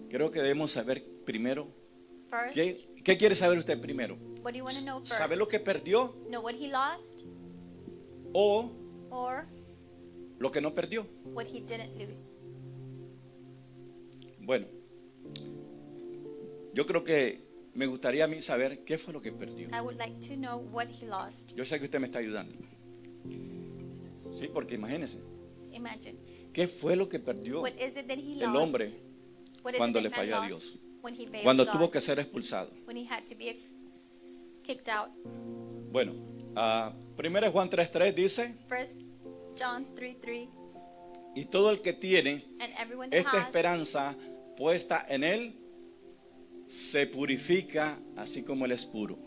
Creo que debemos saber primero. First, ¿Qué quiere saber usted primero? what do you want to know first? ¿Saber lo que perdió Know what he lost o or lo que no perdió? what he didn't lose? Bueno, yo creo que me gustaría a mí saber qué fue lo que perdió. I would like to know what he lost. Yo sé que usted me está ayudando. Sí, porque imagínese, Imagine. ¿qué fue lo que perdió What is it that he el lost? hombre What is cuando it le that man falló a lost Dios? when he failed Cuando God? tuvo que ser expulsado. When he had to be kicked out. Bueno, 1 Juan 3:3 dice, First John 3:3. y todo el que tiene And everyone that esta has esperanza puesta en él se purifica así como él es puro.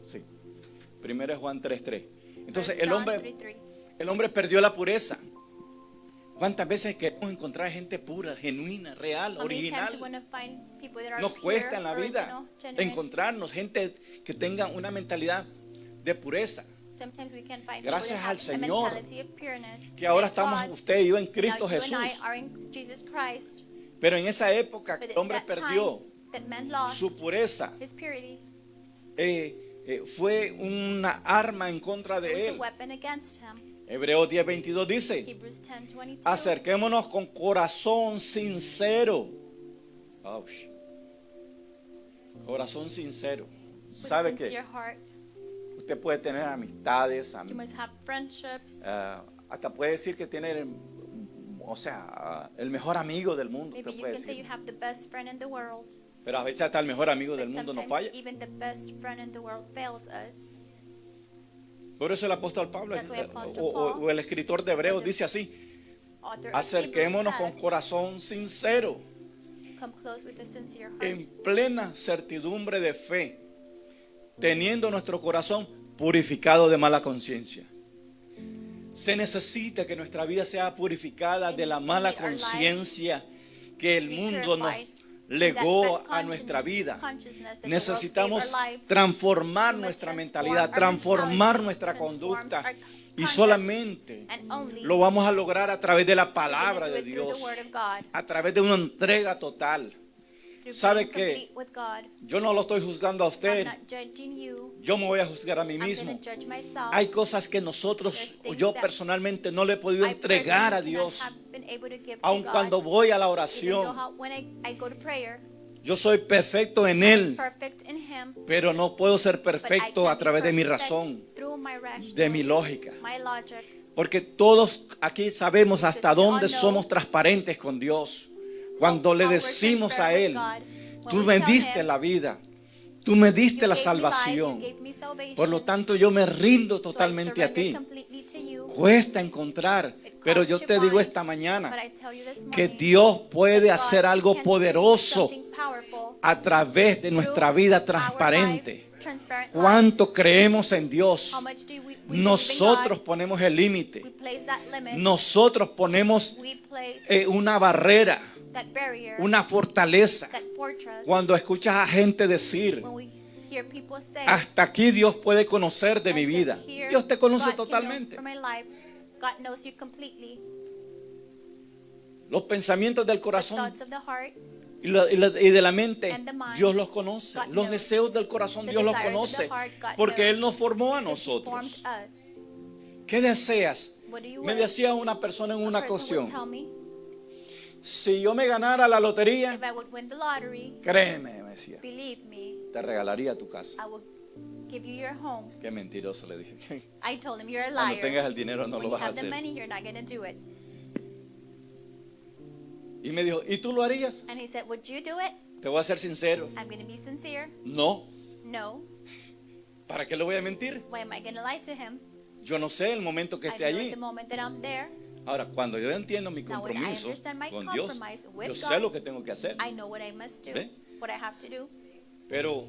Sí. 1 Juan 3:3. Entonces First John el 3:3. hombre perdió la pureza. ¿Cuántas veces queremos encontrar gente pura, genuina, real, How many times we original? want to find people that are Nos pure, cuesta en la vida original, genuine? encontrarnos gente que tenga una mentalidad de pureza. Sometimes we can find Gracias people al that have a Señor, mentality of pureness. que ahora Thank estamos God usted y yo en that now Cristo you and Jesús. I are in Jesus Christ. Pero en esa época que But el hombre in that perdió time that man lost su pureza, his purity, fue una arma en contra it was de a él. weapon against him. Hebreos 10:22 dice: Hebrews 10:22. acerquémonos con corazón sincero. Ouch. Corazón sincero. With ¿Sabe sincere qué? heart. Usted puede tener amistades, You must have friendships. hasta puede decir que tiene, o sea, el mejor amigo del mundo, Maybe usted you puede can say you decir. have the best friend in the world. Pero a veces hasta el mejor amigo del But mundo nos sometimes falla. even the best friend in the world fails us. Por eso el apóstol Pablo That's why Apostle o el escritor de Hebreos dice así: Author of acerquémonos Hebrews con says, corazón sincero, come close with a sincere heart, en plena certidumbre de fe, teniendo nuestro corazón purificado de mala conciencia. Se necesita que nuestra vida sea purificada de la mala conciencia que el mundo nos legó a nuestra vida. Necesitamos transformar nuestra mentalidad, transformar nuestra conducta, y solamente lo vamos a lograr a través de la palabra de Dios, a través de una entrega total. ¿Sabe qué? Yo no lo estoy juzgando a usted, yo me voy a juzgar a mí mismo. Hay cosas que nosotros, o yo personalmente, no le he podido entregar a Dios. Aun cuando voy a la oración, yo soy perfecto en Él, pero no puedo ser perfecto a través de mi razón, de mi lógica. Porque todos aquí sabemos hasta dónde somos transparentes con Dios. Cuando le decimos a Él: tú me diste la vida, tú me diste la salvación, por lo tanto yo me rindo totalmente a ti. Cuesta encontrar, pero yo te digo esta mañana que Dios puede hacer algo poderoso a través de nuestra vida transparente. ¿Cuánto creemos en Dios? Nosotros ponemos el límite. Nosotros ponemos una barrera, una fortaleza. Cuando escuchas a gente decir: hasta aquí Dios puede conocer de mi vida. Dios te conoce totalmente. Los pensamientos del corazón y de la mente, Dios los conoce. Los deseos del corazón, Dios los conoce, porque Él nos formó a nosotros. ¿Qué deseas? Me decía una persona en una ocasión: si yo me ganara la lotería, créeme, me decía, te regalaría tu casa. Qué mentiroso, le dije. I told him, you're a Cuando liar. tengas el dinero no When lo you vas a have the hacer. money, you're not going to do it. Y me dijo: ¿y tú lo harías? And he said, would you do it? Te voy a ser sincero: I'm going to be sincere. no. No. ¿Para qué le voy a mentir? Why am I going to lie to him? Yo no sé el momento que I esté know allí. at the moment that I'm there. Ahora, cuando yo entiendo mi Now, when I compromiso understand my con Dios, compromise with yo God, sé lo que tengo que hacer. I know what I must do, ¿Ve? what I have to do. Pero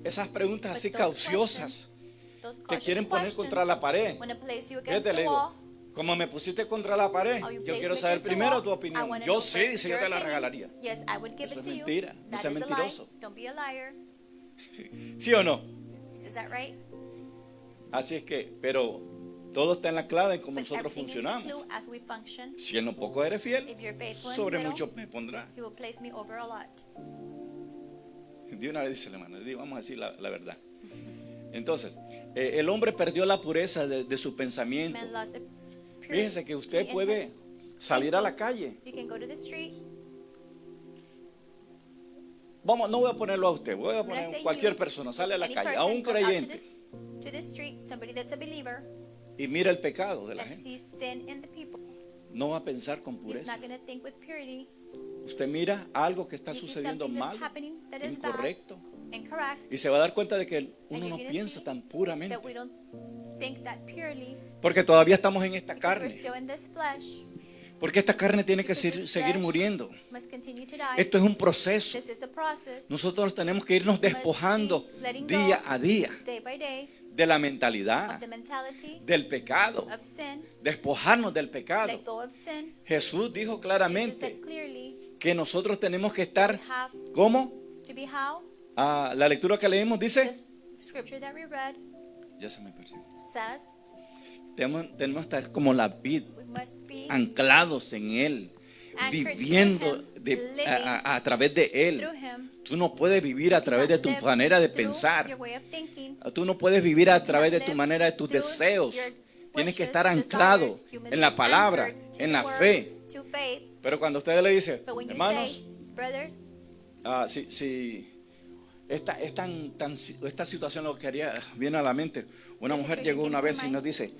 esas preguntas But así those cauciosas Those te cautious quieren poner questions contra la pared. wanna place you ¿Qué against te the le digo? wall. Como me pusiste contra la pared, How you yo place quiero me saber against the primero wall. tu I opinión. wanna Yo know sí, first dice, yo your te la opinion. regalaría. Yes, I would give Eso it es to you. mentira, no That sea is a lie. mentiroso. Don't be a liar. ¿Sí o no? Is that right? Así es que, pero todo está en la clave en cómo But nosotros everything is the funcionamos. clue as we function. Si en lo poco eres fiel, If you're faithful in sobre little, mucho me pondrá. He will place me over a lot. De una vez dice el hermano, vamos a decir la verdad. Entonces, el hombre perdió la pureza de su pensamiento. Man lost the purity Fíjese que usted in puede his salir a la thinking. calle. You can go to the street. Vamos, no voy a ponerlo a usted, voy a When I poner say cualquier you, persona, just sale a la any calle, person a un goes out to creyente, to the street, somebody that's a believer, y mira el pecado de la and gente. sees sin in the people. No va a pensar con He's pureza. not going to think with purity. Usted mira algo que está He sees sucediendo something that's mal, happening that is bad, incorrecto, incorrect, y se va a dar cuenta de que uno you're no gonna piensa see tan puramente, that we don't think that purely porque todavía estamos en esta because we're carne, still in this flesh. porque esta carne tiene que Because this seguir flesh muriendo. must continue to die. Esto es un proceso. This is a process. Nosotros tenemos que irnos despojando día a día day by day de la of mentalidad, the mentality del pecado, of sin, despojarnos del pecado. let go of sin. Jesús dijo Jesus claramente said clearly, que nosotros tenemos que we estar, have ¿cómo? to be how? La lectura que leímos The dice, scripture that we read ya se me perdió. says Tenemos que estar como la vid, we must be anclados en Él, anchored viviendo to Him, living a través de Él. through Him. Tú no puedes vivir a You través de cannot tu live manera de through pensar. your way of thinking. Tú no puedes vivir a You través de cannot tu live manera de tus through deseos. your Tienes que wishes, estar anclado desires. You must en la be palabra, anchored to en the la word, fe. to faith. Pero cuando usted le dice, But when you hermanos, say, brothers, si esta situación lo que viene a la mente. Una This mujer situation llegó came una to vez y mind. nos dice,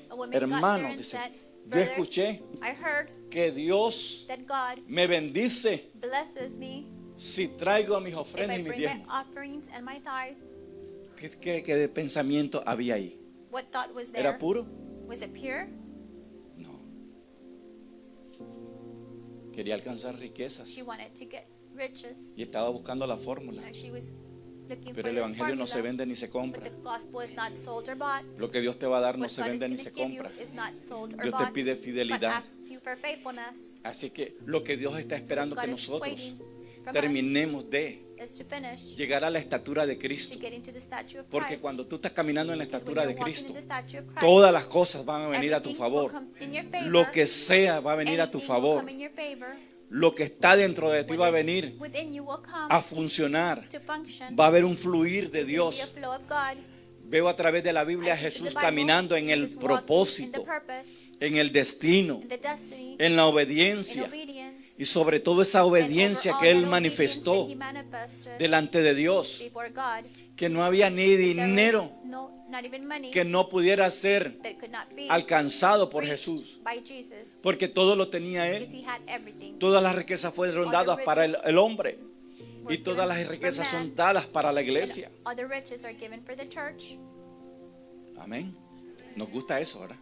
a woman got here hermanos, and dice, said, yo brothers, escuché I heard que Dios that God me bendice blesses me si traigo mis if ofrendas I y mis bring my diezmos. offerings and my tithes. ¿Qué de pensamiento había ahí? What thought was there? ¿Era puro? Was it pure? No. Quería alcanzar riquezas She wanted to get riches. y estaba buscando la fórmula. And she was looking Pero for el the evangelio no se formula. vende ni se But compra. the gospel is not sold or bought. Lo que Dios te va a dar no What se God vende is ni going se to give you compra. is not sold or Dios te bought, pide but fidelidad. asks you for faithfulness. Así que lo que Dios está So what esperando God que is nosotros waiting from terminemos de us is to finish, llegar a la estatura de to Cristo. get into the statue of Porque Christ. cuando tú estás caminando en la Because when estatura you're de walking Cristo, in the statue of Christ, todas las cosas van a venir a tu everything will favor. come in your favor. Lo que sea va a venir a tu Anything will favor. come in your favor. Lo que está dentro de ti va a venir Within you will come a funcionar. to function. Va a haber un fluir de There's going to be Dios. a flow of God. Veo a través de la Biblia a I see through Jesús the Bible, caminando en el Jesus walking propósito, in the purpose, en el destino, in the destiny, en la in obediencia obedience, y sobre todo esa obediencia and over que all Él that manifestó obedience that he manifested delante de Dios, before God. que no había ni There was dinero not even money que no pudiera ser that could not be alcanzado por reached Jesús, by Jesus, porque todo lo tenía because Él. he had everything. Todas las riquezas fueron dadas para el hombre y todas las riquezas son dadas para la iglesia. And all the riches are given for the church. Amén. Nos gusta eso, ¿verdad?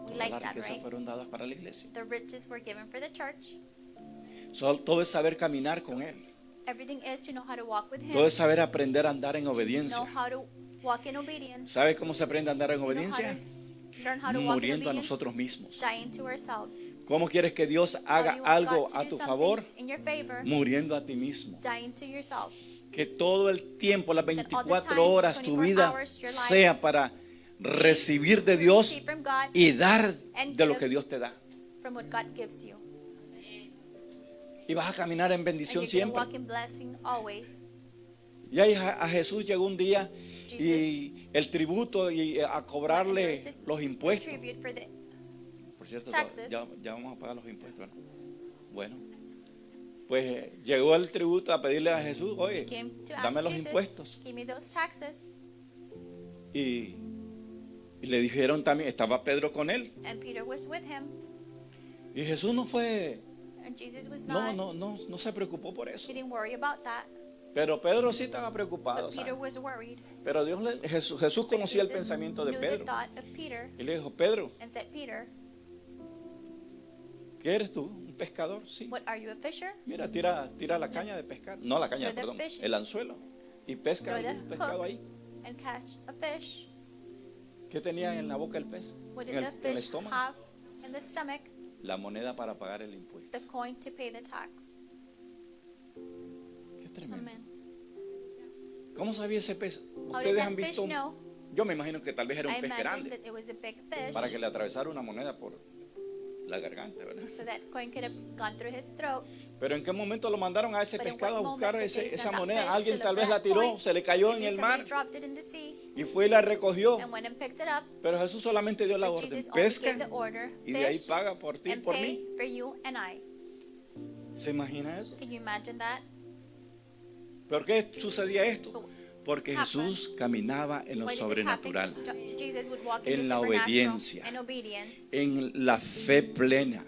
We Todas like las that, riquezas right? fueron dadas para la iglesia. The riches were given for the church. Todo es saber caminar con Él. Everything is to know how to walk with him. Todo es saber aprender a andar en To obediencia. know how to walk in obedience. ¿Sabes cómo se aprende a andar en You know how obediencia? to learn how to walk in Muriendo a obedience, nosotros mismos. dying to ourselves. ¿Cómo quieres que Dios How haga do you want algo God to a do tu something favor? in your favor, Muriendo a ti mismo. dying to yourself. Que todo el tiempo, las all the 24 time, horas, tu 24 vida hours, your life, sea para recibir de To Dios receive from God y dar and de lo give que Dios te da. from what God gives you. Y vas a caminar en And bendición you're going to siempre. walk in blessing always. Y ahí a Jesús llegó un día y Jesus- el tributo y a And there cobrarle was los the impuestos. tribute for the Por cierto, taxes. ya vamos a pagar los impuestos, ¿verdad? Bueno, pues llegó el tributo a pedirle a Jesús, oye, came to ask dame los Jesus, impuestos. give me those taxes. Y le dijeron también, estaba Pedro con él. And Peter was with him. Y Jesús no fue, And Jesus was no, not. no se preocupó por eso. He didn't worry about that. Pero Pedro sí estaba preocupado, But Peter ¿sabes? was worried. Pero Jesús But conocía el Jesus pensamiento de knew the Pedro. thought of Peter Y le dijo, Pedro, and said, Peter, ¿qué eres tú? ¿Un pescador? Sí. what are you, a fisher? Mira, tira la caña de pescar. No la caña, Throw the perdón. fish. El anzuelo. Y pesca Throw el the pescado hook. ahí. And catch a fish. ¿Qué tenía en la boca el pez? What En did el, the en el fish estómago. have in the stomach? La moneda para pagar el impuesto. The coin to pay the tax. Qué tremendo. Amen. ¿Cómo sabía ese pez? How did Ustedes that han fish visto. know? Yo me imagino que tal vez era I un pez imagine grande that it was a big fish, para que le atravesara una moneda por la garganta, ¿verdad? so that coin could have gone through his throat. Pero ¿en qué momento lo mandaron a ese But in pescado a what buscar moment did they esa send that moneda? fish Alguien to tal look vez for la that tiró, coin? se le cayó en Maybe el somebody mar dropped it in the sea y fue y la recogió. and went and picked it up. Pero Jesús solamente dio la But orden, Jesus only gave pesca the order, y de ahí fish paga por ti y and por pay mí. for you and I. ¿Se imagina eso? Can you imagine that? ¿Por qué sucedía esto? But Porque Jesús caminaba en lo why did this sobrenatural, happen? Because Jesus would walk in en the la supernatural obediencia, and obedience. en la fe plena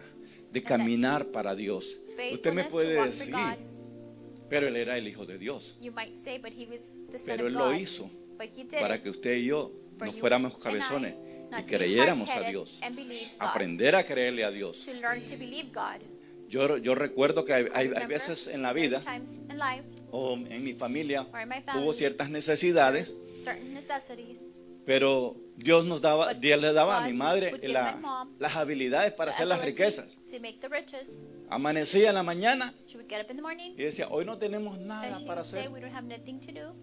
de caminar para Dios. Usted me Faithfulness puede to walk decir, for God. pero Él era el Hijo de Dios. You might say, but he was the son Pero of Él God. lo hizo But he did para it que usted y yo for no you fuéramos and I, cabezones not y to be creyéramos a hard-headed Dios. and believe God. Aprender a creerle a Dios. To learn to believe God. Yo recuerdo que I hay remember veces en la there's vida times in life o en mi familia or in my family, hubo ciertas necesidades certain necessities Pero Dios le daba a mi madre would give my mom las habilidades para the hacer las ability riquezas. to make the riches. Amanecía en la mañana She would get up in the morning y decía, hoy no tenemos and nada she para would say, hacer. we don't have nothing to do.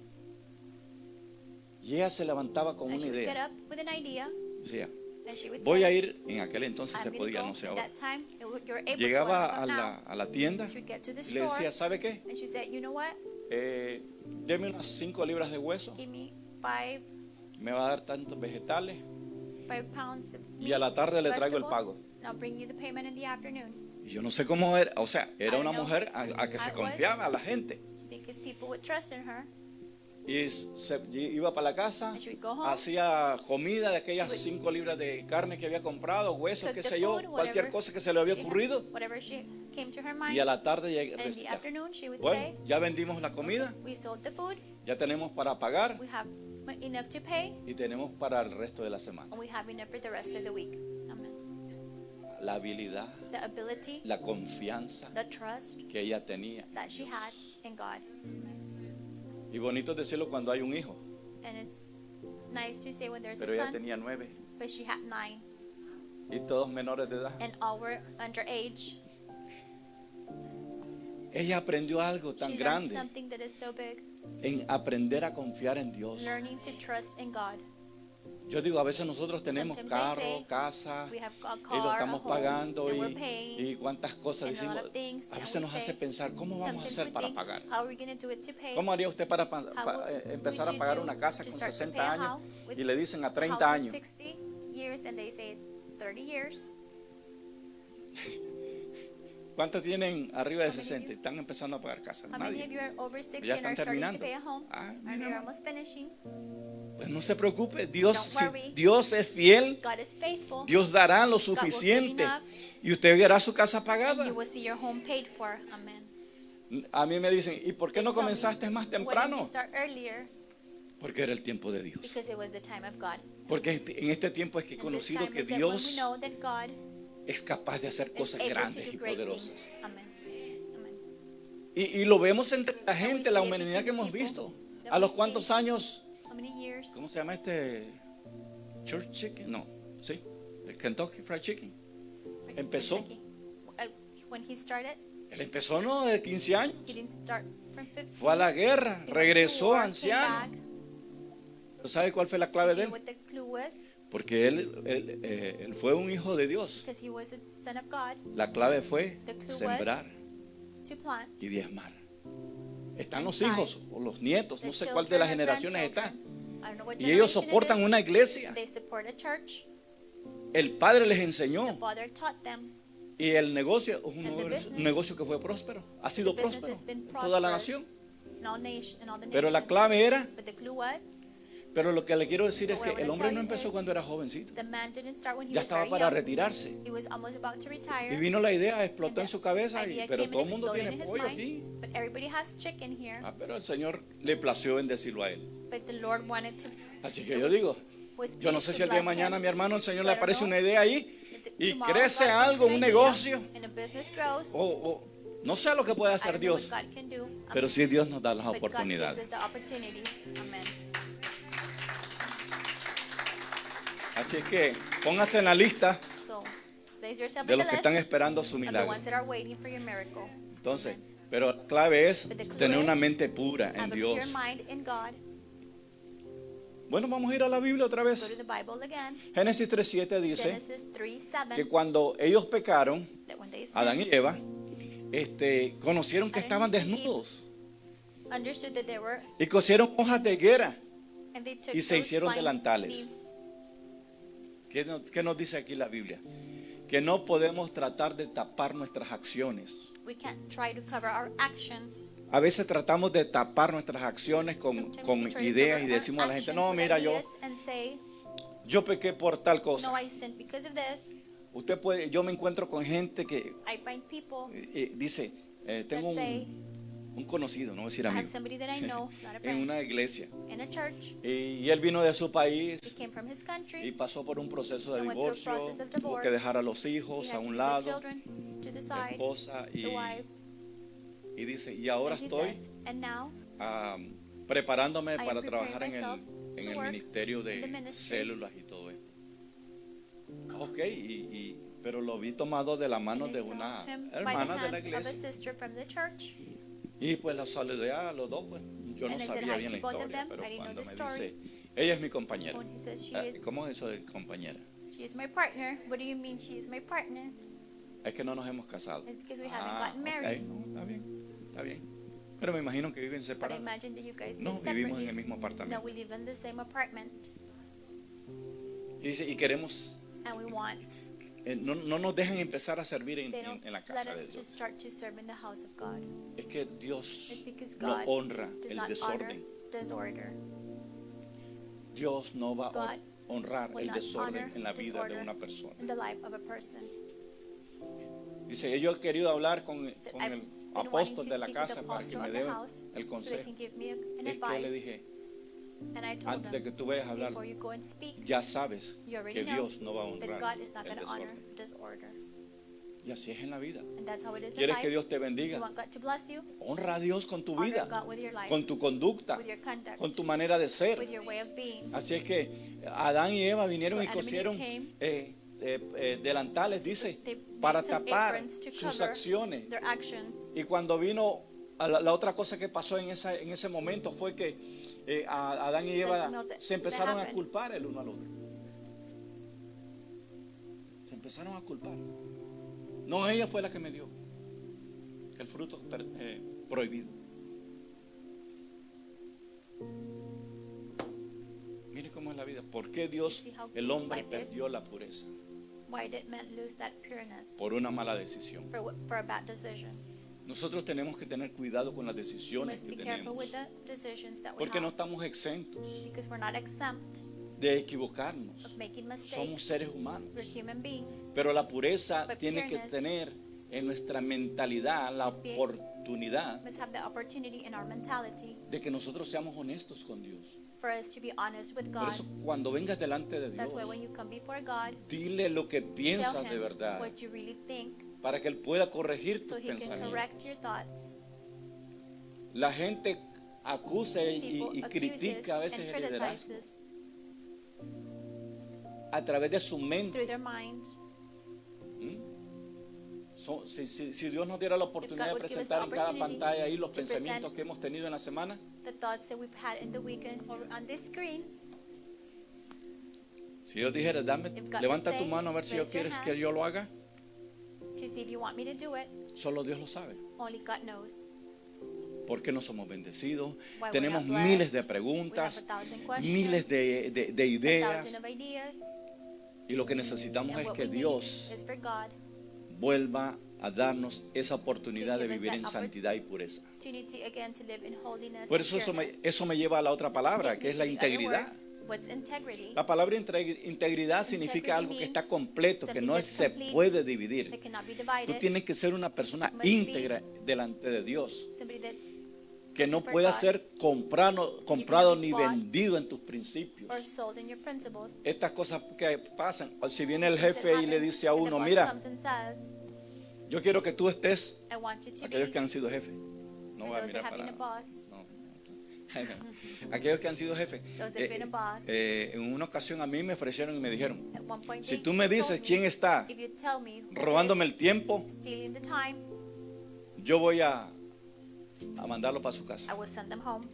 Y ella se levantaba con And una she would get idea. up with an idea Decía, and she would voy a say, ir, en aquel entonces se I'm going podía, to no go. sé At ahora. that time, you're able Llegaba to. a la tienda She would get to the y le decía, store ¿sabe qué? and she said, you know what? Deme unas 5 libras de hueso, Give me me va a dar tantos vegetales 5 pounds of y a la tarde le meat, traigo el vegetables, pago. and I'll bring you the payment in the afternoon. Y yo no sé cómo era, o sea, era I una know mujer a que se I was. confiaba a la gente. Because people would trust in her. Y iba para la casa, And she would go home. hacía comida de aquellas She would 5 libras de carne que había comprado, huesos, cook qué the sé yo, food, cualquier whatever cosa que se le había she had- ocurrido. Whatever she came to her mind. Y a la tarde And in the decía, afternoon, she would bueno, say, ya vendimos la comida, we sold the food, ya tenemos para pagar we have enough to pay, y tenemos para el resto de la semana. and we have enough for the rest of the week. Amen. La habilidad, The ability, la confianza the trust que ella tenía. that she had in God. Y bonito es decirlo cuando hay un hijo, And it's nice to say when there's pero a ella son, tenía 9 but she had 9, y todos menores de edad. and all were underage. Ella aprendió algo tan She learned grande something that is so big, en aprender a confiar en Dios. learning to trust in God. Yo digo, a veces nosotros tenemos Sometimes I carro, say, casa, We have a y lo car, a estamos home, pagando and we're paying, y cuántas cosas and a lot decimos. of things, A and veces we nos say, hace pensar, ¿cómo vamos a sometimes hacer we para think, pagar? how are we going to do it to pay? ¿Cómo haría usted para empezar a would pagar you una do casa to con start to 60 pay a años house with y le dicen a a 30 house with años? 60 years, and they say 30 years. ¿Cuántos tienen arriba de How many of 60 y you- están empezando a pagar casa? How many of Nadie. you are over 60 Ya and are están starting to terminando. pay a home? Ah, And mira, you're almost finishing. Pues no se preocupe, Dios, Don't si worry. Dios es fiel, God is faithful. Dios dará lo will give suficiente enough. y usted verá su casa And pagada. you will see your home paid for. Amen. A mí me dicen, ¿y por qué They no tell me, comenzaste más Why didn't you temprano? start earlier? Porque era el tiempo de Dios. Because it was the time of God. Porque en este tiempo es que he And this conocido time que is that when we Dios know that God es capaz de hacer is cosas able to grandes do y great poderosas. things. Amen. Amen. Y lo vemos entre la And we gente, la see it humanidad que between hemos people visto. that ¿A we los see. cuántos años? How many years? ¿Cómo se llama este? Church Chicken. No, sí. El Kentucky Fried Chicken. Empezó. When he started, Él empezó no de 15 años. he didn't start from 15. Fue a la guerra, He went to regresó war, came anciano. back. ¿Pero sabe cuál fue la Do clave you de know él? what the clue was? Porque él fue un hijo de Dios. Because he was a son of God. La clave fue The clue sembrar To plant. y diezmar. Están And los five. hijos o los nietos, no The sé cuál de las children and generaciones está. grandchildren. I don't know what Y ellos generation it soportan is. una iglesia. They support a church. El padre les The enseñó. father taught them. Y el negocio es And the business. un negocio que fue próspero. Ha The sido business próspero has been en toda la prosperous nación. in all the Pero la nation. clave era, But the clue was, pero lo que le quiero decir es But que what I el wanna hombre tell no you empezó is- cuando era jovencito. the man didn't start when he Ya was estaba very para young. retirarse. He was almost about to retire. Y vino la idea, explotó en And su the cabeza, idea pero came todo el and mundo exploded tiene in his pollo mind. aquí. But everybody has chicken here. Pero el Señor le plació bendecirlo a él. But the Lord wanted to. Así que yo digo, was yo no pleased sé to si el día de bless mañana him. mi hermano, el Señor So le I don't aparece know una idea ahí if y tomorrow crece God algo, gives un an idea negocio, and a business grows. o no sé lo que puede I hacer don't know what Dios, God can do. pero sí Dios nos da las But God gives oportunidades. us the opportunities. Amen. Así que póngase en la lista So, place yourself de in los the que están list esperando su of the milagro. ones that are waiting for your miracle. Entonces, Amen. pero la clave es But the clue tener is una mente pura en Have a pure Dios. mind in God. Bueno, vamos a ir a la Biblia otra Go to vez. the Bible again. Génesis 3:7 dice Genesis 3:7. que cuando ellos pecaron, That when they Adán y sinned, Eva, conocieron que Adán estaban y Eve desnudos understood that they were, y cosieron hojas de higuera. and they took Y se those hicieron pine delantales. leaves. ¿Qué nos dice aquí la Biblia? Que no podemos tratar de tapar nuestras acciones. We can't try to cover our actions. A veces tratamos de tapar nuestras acciones Sometimes con we try to ideas cover y our decimos a la gente, actions no, with mira, ideas and say, yo pequé por tal cosa. no, I sinned because of this. Yo me encuentro con gente que I find people dice, tengo that say, un conocido, no voy a decir I have amigo, somebody that I know, it's not a en friend, una iglesia. in a church. Y él vino de su He país came from his y country. pasó por un proceso de And went through a divorcio, process of tuvo divorce. que dejar a los He hijos a had to un leave the lado, children to the la side, esposa, the wife. y dice, y ahora And he estoy says, and now preparándome I am para preparing trabajar en myself en to el work ministerio in the de ministry. células y todo esto. Ok, pero lo vi tomado de la mano And I de saw una him by the hermana de la hand of a iglesia. sister from the church. Y pues la saludé a los dos, pues yo no And I said sabía hi bien to la both of historia, them. pero I didn't know cuando the me story. dice, ella es mi compañera. When he says ¿Cómo es eso de compañera? she is my partner, what do you mean she is my partner? Es que no nos hemos casado. It's because we haven't gotten married. Ok, no, está bien. Pero me imagino que viven But I separados. imagine that you guys No, live vivimos en separately. el mismo No, apartamento. we live in the same apartment. Y dice, y queremos, And we want, no nos dejan empezar a servir they don't en la let casa de us to Dios. start to serve in the house of God. Es que Dios It's because no God honra does el not honor desorden. disorder. Dios no va a God honrar will el not desorden honor en la vida de disorder una persona. in the life of a person. Dice, yo he querido hablar con So el I've been wanting apóstol to de la speak with the casa para que apostle me of the dé house el so they consejo. can give me an Es que le advice. dije, And I told antes de que them, tú vayas a hablar, before you go and speak, ya sabes you already que know Dios no va a that honrar God is not el going to honor desorden. disorder. Y así es en la vida. And that's how it is in ¿Quieres life. que Dios te You bendiga? want God to bless you? Honra a Dios con tu Honor vida, God with your life, con tu conducta, with your conduct, con tu manera de ser. with your way of being. Así es que Adán y Eva vinieron So y Adam and cosieron Eve delantales, dice, They para made some tapar aprons to sus cover acciones. their actions. Y cuando vino, la otra cosa que pasó en ese momento fue que a Adán y Eva Something else that se empezaron a happened. culpar el uno al otro. Se empezaron a culpar. No, ella fue la que me dio el fruto prohibido. Mire cómo es la vida. ¿Por qué Dios, See how el hombre, life is? perdió la pureza? Why did men lose that pureness? Por una mala decisión. For a bad decision. Nosotros tenemos que tener cuidado con las We decisiones must que be careful tenemos, with the decisions that we porque no have. estamos exentos Because we're not exempt de equivocarnos. of making Somos mistakes. seres humanos. We're human beings. Pero la pureza But tiene que pureness tener en nuestra mentalidad la must be- oportunidad Must have the opportunity in our mentality de que nosotros seamos honestos con Dios. for us to be honest with Por God. eso cuando vengas delante de Dios, That's why when you come before God, dile lo que tell piensas de Him verdad what you really think para que Él pueda corregir so tus He can pensamientos. correct your thoughts. La gente acusa y People critica a accuses veces and el liderazgo criticizes a través de su mente. through their mind. Si Dios nos diera la oportunidad de would give us presentar the en cada opportunity pantalla ahí los to pensamientos present que hemos tenido en la semana, The thoughts that we've had in the weekend or on the screens. si Dios dijera, If God levanta would tu say, mano a ver si Dios raise your quieres hand. que yo lo haga, To see if you want me to do it, solo Dios lo sabe. only God knows. Porque no somos bendecidos, Why we're tenemos not blessed. miles de We have preguntas, 1,000 questions, miles de a ideas, thousand of ideas, y lo que necesitamos and es what que we need Dios is for God vuelva a darnos esa oportunidad To de give us vivir that en santidad y pureza. opportunity again to live in holiness Por and eso pureness. eso me lleva a la otra palabra, Takes que me es to la the other integridad. word. What's integrity? La palabra integridad significa algo que está completo, que something no that's se complete, puede dividir. That cannot be Tú divided. tienes que ser una persona Must be íntegra delante de Dios, Somebody that's que no for pueda God. ser comprado cannot be ni bought vendido en tus principios. or sold in your principles. Estas cosas que pasan, o si viene el Things that jefe y le happen, dice a and the uno, boss mira, comes and says, yo quiero que tú estés, I want you to aquellos be que han sido jefes, no for voy a those that mirar have been para... a boss. no. Aquellos que han sido jefes. Those that have been a boss. En una ocasión a mí me ofrecieron y me dijeron, At one point si they tú me dices told me, quién está if you tell me who robándome is el tiempo, stealing the time, yo voy a mandarlo para su I casa. will send them home.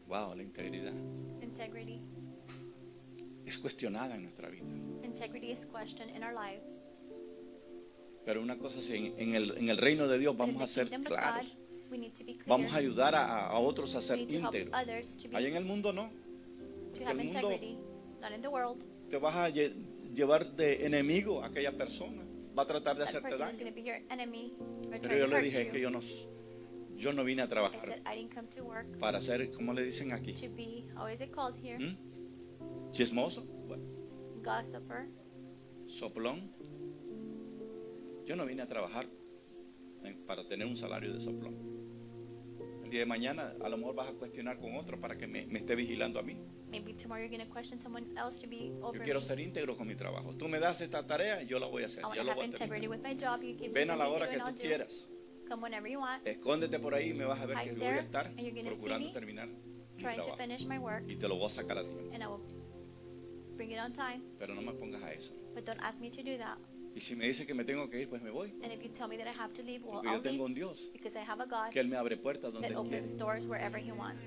Wow, la integridad Integrity. es cuestionada en nuestra vida. Integrity is questioned in our lives. Pero una cosa sí, en el reino de Dios But in vamos a the ser kingdom of claros. God, we need to be clear. Vamos a ayudar a otros a We ser need to help íntegros. others to Allá en be el mundo no. to have el mundo- integrity. Not in the world. Te vas a llevar de enemigo a aquella persona. Va a tratar de That hacerte person is daño. going to be your enemy or Pero try yo to le hurt dije que you. yo no vine a I trabajar said I didn't come to work para ser, ¿cómo le dicen aquí? to be, how is it called here? Chismoso, bueno, Gossiper. soplón. Yo no vine a trabajar para tener un salario de soplón. El día de mañana a lo mejor vas a cuestionar con otro para que me esté vigilando a mí. Maybe tomorrow you're going to question someone else to be Yo over quiero me. ser íntegro con mi trabajo. Tú me das esta tarea, yo la voy a hacer. I want Yo to lo have voy a integrity terminar. with my job. You give me Ven a la something to hora do que and I'll tú do it. quieras. Come whenever you want. Escóndete por ahí y me vas a ver Hide que there, voy a estar and you're gonna see procurando me terminar trying to trabajo finish my work, y te lo voy a sacar a tiempo. and I will bring it on time. Pero no me pongas a eso. But don't ask me to do that. Y si me dice que me tengo que ir, pues me voy. And if you tell me that I have to leave, well, Porque I'll yo tengo un leave. Dios Because I have a God que Él me abre puertas donde that Él quiere. opens doors wherever He wants.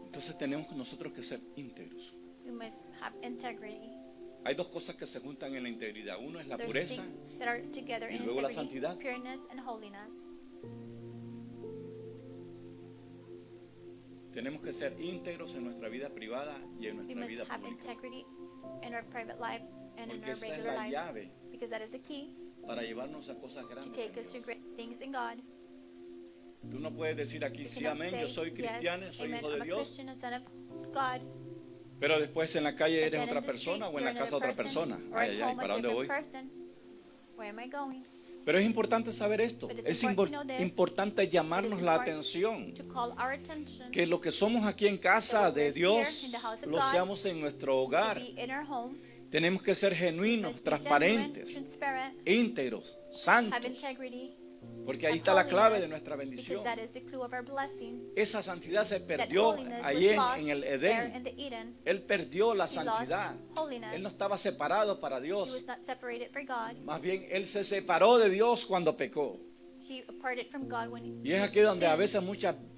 Entonces tenemos nosotros que ser íntegros. We must have integrity. Hay dos cosas que se juntan en la integridad. Uno es la There's pureza things that are together y in luego la integrity, santidad. pureness, and holiness. Tenemos que ser íntegros en nuestra vida privada y en We nuestra must vida have pública. integrity in our private life and in Porque our esa es regular la life. llave Because that is the key para llevarnos a cosas to grandes. take en us to Dios. great things in God. Tú no puedes decir aquí, You sí, cannot amén, say, yo soy cristiano, yes, soy amen, hijo de I'm a Dios, Christian and son of God. pero después en la calle But eres then otra in the street, persona o en you're la casa another otra person, persona. or Ay, at ay, ay, home a ¿para dónde voy? different person. Where am I going? Pero es importante saber esto. But it's Es important to know this. importante llamarnos la important atención. To call our attention Que lo que somos aquí en casa That we de live Dios here in the house of lo God, seamos en nuestro to hogar. be in our home. Tenemos que ser We genuinos, must be transparentes, genuine, transparent, íntegros, have santos. integrity, Porque ahí have está la clave de holiness, nuestra bendición. because that is the clue of our blessing. Esa santidad se That perdió holiness allí was lost en el there Edén. in the Eden. Él perdió la He lost santidad. holiness. Él no estaba separado para He Dios. was not separated from God. Más bien, él se separó de Dios cuando pecó. He parted from God when Y es he aquí donde a sinned. veces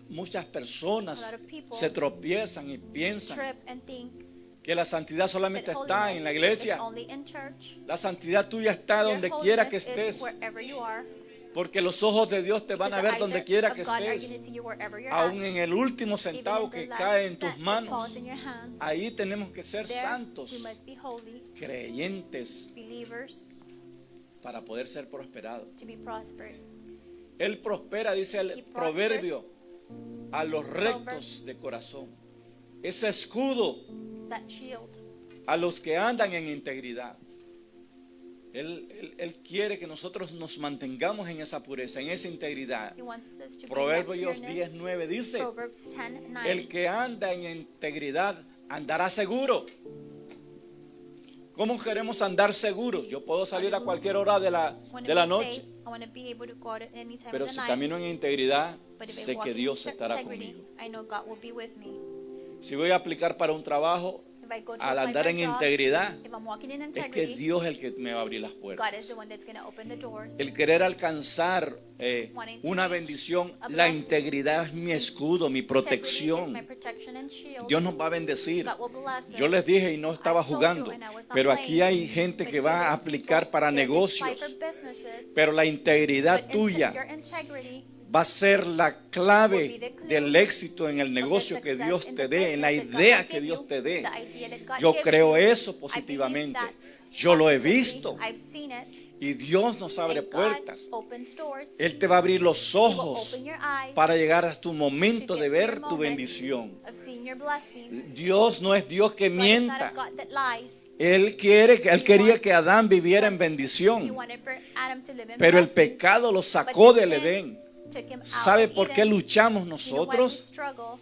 muchas personas A lot of people se tropiezan y piensan Trip and think que la santidad solamente that está en la holiness is iglesia. only in church. La santidad tuya está Your donde quiera que holiness is estés. wherever you are. Porque los ojos de Dios te van a Because the ver eyes donde of quiera que God are estés. gonna see you wherever you're Aún at. en el último Even centavo in the que last cae en tus cent that manos. falls in your hands. Ahí tenemos que ser There, santos, we must be holy, creyentes, believers, para poder ser prosperados. to be prospered. Él prospera, dice el He prospers proverbio, a los rectos de corazón. Ese escudo That shield. a los que andan en integridad. Él quiere que nosotros nos mantengamos en esa pureza, en esa integridad. He wants us to be in that Proverbios pureness. 10:9 dice, Proverbs 10:9. el que anda en integridad andará seguro. ¿Cómo queremos andar seguros? Yo puedo salir a cualquier hora de la noche, I want to be able to go out at any time pero of the si night. camino en integridad, But if I sé walk que in Dios estará integrity, conmigo. I know God will be with me. Si voy a aplicar para un trabajo, If I go to al apply andar for a en job, integridad, if I'm walking in es que integrity, Dios es el que me va a abrir las God puertas. is the one that's going to open the doors. El querer alcanzar Wanting to una reach bendición, a la blessing. integridad es mi escudo, mi Integrity is protección. my protection and shield. Dios nos va a bendecir. God will bless us. Yo les dije y no estaba I told you jugando, and I was not pero playing. aquí hay gente But que here va a there's aplicar people para that apply negocios, for businesses. pero la integridad But tuya your integrity va a ser la clave del éxito en el of negocio the que success Dios in te the dé, en la business that God idea will que give Dios you, te dé. the idea that God Yo gives creo you. eso I believe positivamente. that Yo lo he positively. visto I've seen it. y Dios nos abre And God puertas. opens doors. Él te va a abrir los He will ojos open your eyes para llegar a tu to momento get de to ver your tu moment bendición. of seeing your blessing. Dios no es Dios que God is not a mienta. God that lies. Él quería que Adán viviera en He bendición, wanted for Adam to live in pero el blessing. pecado lo But sacó the del sin Edén. took him out ¿Sabe of por qué Eden. luchamos You know why we nosotros? struggle?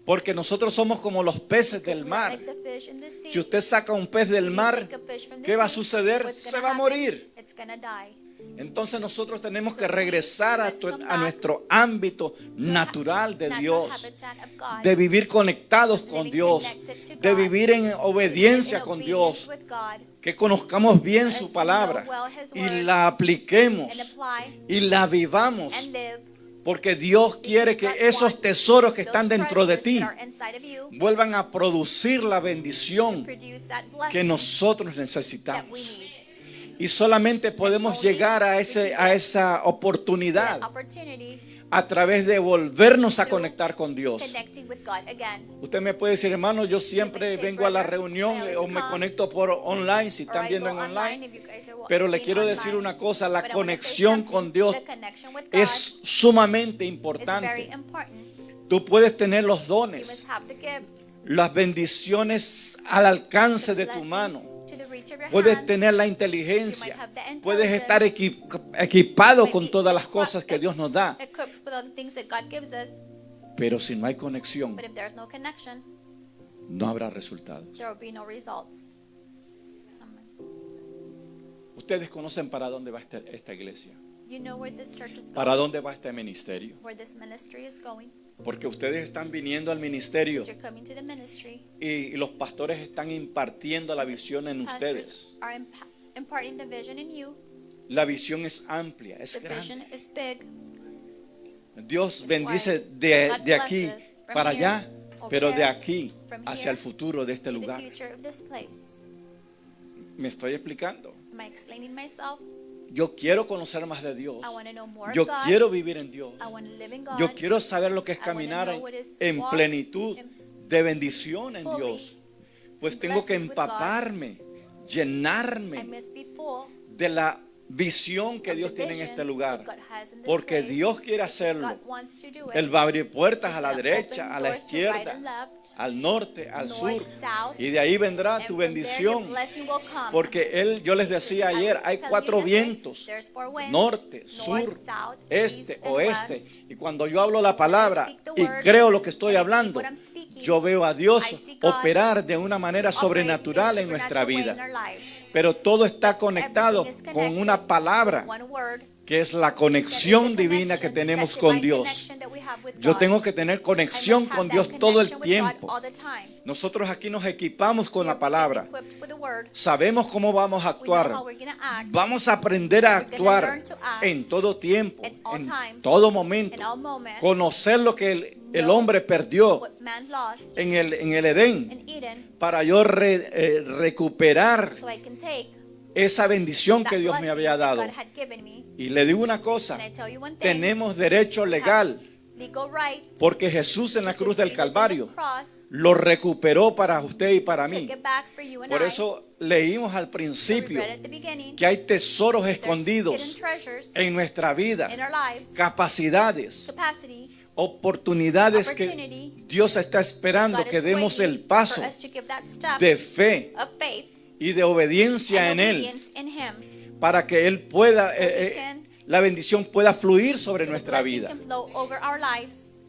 Porque nosotros somos como los peces Because del we are mar. like the fish in the sea. Si usted saca un pez del If you mar, take a fish from the ¿qué va a sea, suceder? what's Se gonna va a happen? morir. It's gonna die. Entonces nosotros tenemos que regresar a nuestro ámbito natural de Natural Dios, habitat of God. de vivir conectados con Living Dios, connected to de God. vivir en obediencia In con obedience Dios, with God. que conozcamos bien As su to palabra know well His y word la apliquemos and apply y la vivamos, and live. porque Dios quiere que Because God esos wants tesoros que those están dentro de treasures ti that are inside of you vuelvan a producir la to bendición produce that que blessing nosotros that we necesitamos. need. Y solamente podemos llegar a esa oportunidad That opportunity a través de volvernos a conectar con Dios. connecting with God again. Usted me puede decir, hermano, yo siempre say, vengo a la brother, reunión I always o me come, conecto por online, si Or están I viendo go en online online. if you guys are Pero le seeing quiero online. decir una cosa, la But I wanna say conexión something. con Dios The connection with God es sumamente is very importante. important. Tú puedes tener los You dones, must have the gifts, las bendiciones al alcance de tu blessings mano. to the reach of your Puedes hand. tener la You inteligencia, might have the puedes intelligence. estar equipado Might con be todas las equipped- cosas que Dios nos da, Equipped with all the things that God gives us. pero si no hay conexión, But if there's no connection, no habrá resultados. there will be no results. Amen. Ustedes conocen para dónde va esta iglesia. You know where this church is ¿Para going, dónde va este ministerio? where this ministry is going. Porque ustedes están viniendo al ministerio You're coming to the ministry. y los pastores están impartiendo la visión en ustedes. Pastors are imparting the vision in you. La visión es amplia, es The grande. vision is big. Dios It's bendice wide. de God aquí blesses from para here, allá, over pero de there, aquí from hacia here el futuro de este to the lugar. future of this place. ¿Me estoy explicando? Am I explaining myself? Yo quiero conocer más de Dios. I want to know more Yo of God. quiero vivir en Dios. I want to live in God. Yo quiero saber lo que es I wanna caminar know what is en walk plenitud de bendición en fully Dios. Pues in tengo que blessings with God. empaparme, I llenarme must be full de la visión que of Dios the tiene en vision este lugar. that God has in this Porque place, Dios quiere because hacerlo. God wants to do it. Él va a abrir puertas He's a la gonna derecha, open a la doors to right izquierda, and left, al norte, al north, sur. south, Y de ahí vendrá and tu from there your bendición. blessing will come. Porque yo les decía I ayer, was hay telling 4 you yesterday, vientos, there's 4 winds, norte, north, sur, south, este, east, and oeste. west. Y cuando yo hablo la palabra speak the y word, creo lo que estoy and I hablando, believe what I'm speaking, yo veo a Dios I see God operar de una manera to operate sobrenatural in a en nuestra supernatural way in vida. our lives. Pero todo está conectado Everything is con connected una palabra, with one word, que es la that is conexión the divina que connection, tenemos that con divine Dios. connection that we have with Yo God. tengo que tener I conexión must have con that Dios todo el connection with God tiempo. all the time. Nosotros aquí nos equipamos con Here la we get palabra. equipped with the word. Sabemos cómo vamos a We know actuar. how we're gonna act. Vamos a aprender a We're gonna actuar learn to act en todo tiempo, in all en times, todo momento. in all moments. Conocer lo que el Know hombre perdió what man lost en el Edén in Eden, para yo recuperar so I can take esa bendición that que Dios me blessing había that dado. God had given me. Y le digo una cosa, And I tell you one thing, tenemos derecho legal legal right, porque Jesús en la cruz del because Jesus on Calvario the cross lo recuperó para usted y para mí. took it back for you and Por I. eso leímos al So we principio read at the beginning, que hay tesoros there's hidden escondidos treasures en nuestra vida, in our lives, capacidades, capacity, oportunidades que opportunity. Dios está esperando God que is demos waiting el paso for us to give that step de fe of faith y de obediencia and en Él obedience in Him, para que Él pueda, so He can, la bendición pueda fluir sobre so the nuestra blessing vida. can flow over our lives.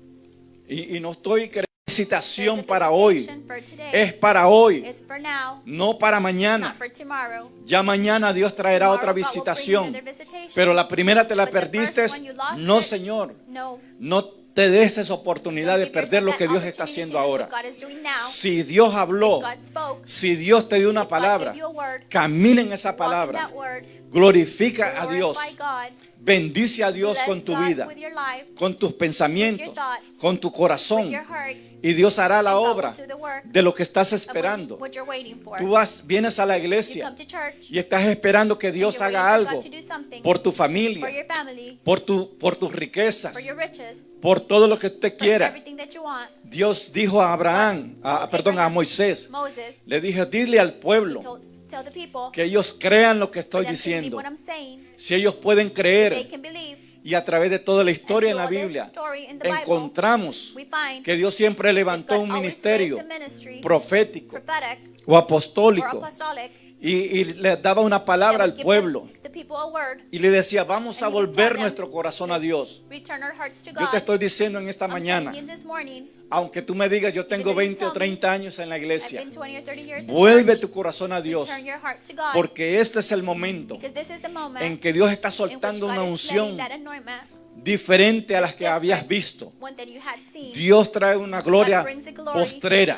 Y no estoy creando There's visitación a para hoy, visitation for today. es para hoy, It's for now, no para mañana. not for tomorrow. Ya mañana Dios traerá Tomorrow otra God will bring visitación. another visitation. Pero la primera te la But the first perdiste. one you lost No, it. Señor. No. No te des esa oportunidad de Don't give perder yourself lo que that Dios está opportunity haciendo to lose ahora. what God is doing now. Si Dios habló, If God spoke, si Dios te dio una if God palabra, gave you a word, camina en esa walk in palabra. that word, Glorifica a Dios. glorify God, Bendice a Dios bless con tu God vida, with your life, con tus pensamientos, with your thoughts, con tu with corazón. your heart, Y Dios hará la and God will obra do the work de lo que estás of esperando. what you're waiting for. Tú vienes a la You iglesia come to church, y estás esperando que and Dios you're haga waiting for algo God to do something por tu for familia, your family, por tus riquezas, for your riches, por todo lo que usted for quiera. everything that you want. Dios dijo a Abraham, a Moisés, Moses, le dije, dile al pueblo tell the people que ellos crean lo que estoy for them to believe diciendo. what I'm saying. Si ellos pueden They creer, can believe. y a través de toda la historia en And la through all Biblia, this story in the Bible, encontramos we find que Dios siempre that levantó God un always ministerio raised a ministry, profético prophetic o or apostólico apostolic, y le daba una palabra that al would give pueblo the people a word, y le decía, vamos a and he would tell volver them, nuestro corazón a "Let's Dios. return our hearts to Yo te God." estoy diciendo en esta I'm mañana, telling you this morning, aunque tú me digas, yo tengo though you 20 o tell me 30 años en la I've iglesia, been 20 or 30 years in vuelve church, tu corazón a Dios, return your heart to God, porque este es el momento because this is the moment en que Dios está in which soltando una God is unción letting that anointment, diferente a las que different habías visto. one that you had seen. Dios trae una gloria God brings the glory. postrera.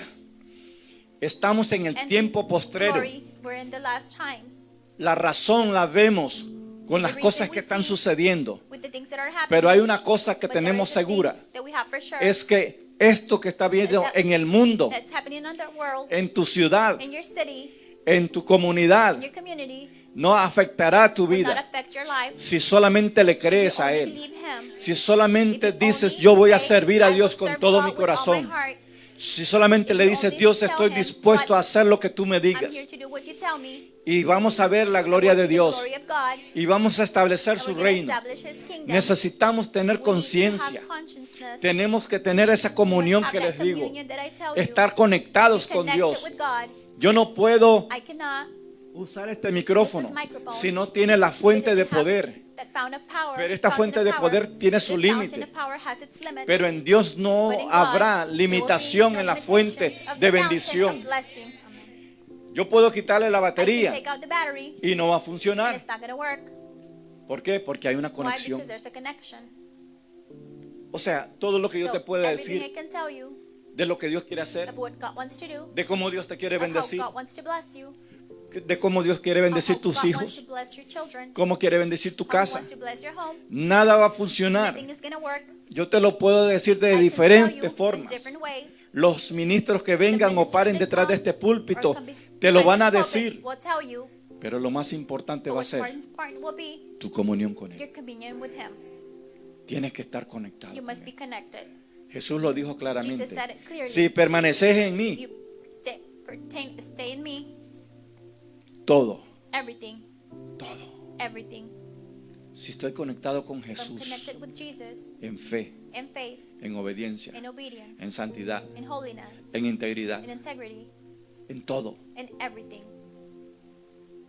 Estamos en el And tiempo the postrero. glory, we're in the last times. La razón la vemos con las The cosas reason que we están see sucediendo. With the things that are happening, Pero hay una cosa que but there tenemos is a thing segura. that we have for sure, Es que esto que está viendo that- en el mundo, that's happening in the world, en tu ciudad, in your city, en tu comunidad, in your community, no afectará tu will not vida affect your life. si solamente le If crees you a only Él. believe Him. Si solamente If you dices, only yo voy a say, servir a "I will Dios con serve todo God mi with all my corazón. heart." Si solamente If le you dices, only Dios, tell estoy him, dispuesto "God, a hacer lo que tú me I'm digas. here to do what you tell me. Y vamos a ver la gloria We'll de see the Dios. glory of God, Y vamos a establecer and su we're gonna reino. establish His kingdom. Necesitamos tener We need to conciencia. have consciousness. Tenemos que tener esa comunión We must que have les that digo. communion that I tell you. Estar conectados Be con connected Dios. with God. Yo no puedo I cannot usar este micrófono This microphone, si no tiene la fuente it de doesn't have poder. that fountain of power, Pero esta fountain fuente of de power. poder tiene su This límite. fountain of power has its limits. Pero en Dios no But in God, habrá there will be limitación no en la limitation fuente of the de fountain bendición. of blessing. Amen. Yo puedo quitarle la I can batería take out the battery y no va a and funcionar. it's not going to work. ¿Por qué? Porque hay una Why? conexión. Because there's a connection. O sea, todo lo que yo So te puedo everything I decir can tell you de lo que Dios quiere hacer, of what God wants to do, de cómo Dios te quiere of how bendecir, God wants to bless you, de cómo Dios quiere of bendecir how tus God wants to hijos, bless your children, cómo quiere bendecir tu how He casa. wants to bless your home. Nada va a funcionar. Nothing is going to work. Yo te lo puedo decir de I can tell you diferentes in formas. different ways. Los ministros que vengan o ministers paren that detrás de come este púlpito or come te lo behind van a this pulpit decir. will tell you, Pero lo más importante but va a what's ser important will be tu comunión con Él. your communion with Him. Tienes que estar conectado. You con must Él. be connected. Jesús lo dijo Jesus claramente. said it clearly. Si permaneces en mí, You stay in me, todo, everything, todo. everything. Si estoy conectado con If I'm Jesús, connected with Jesus en fe, in faith, en obediencia, in obedience, en santidad, in holiness, en integridad, in integrity, en todo, in everything,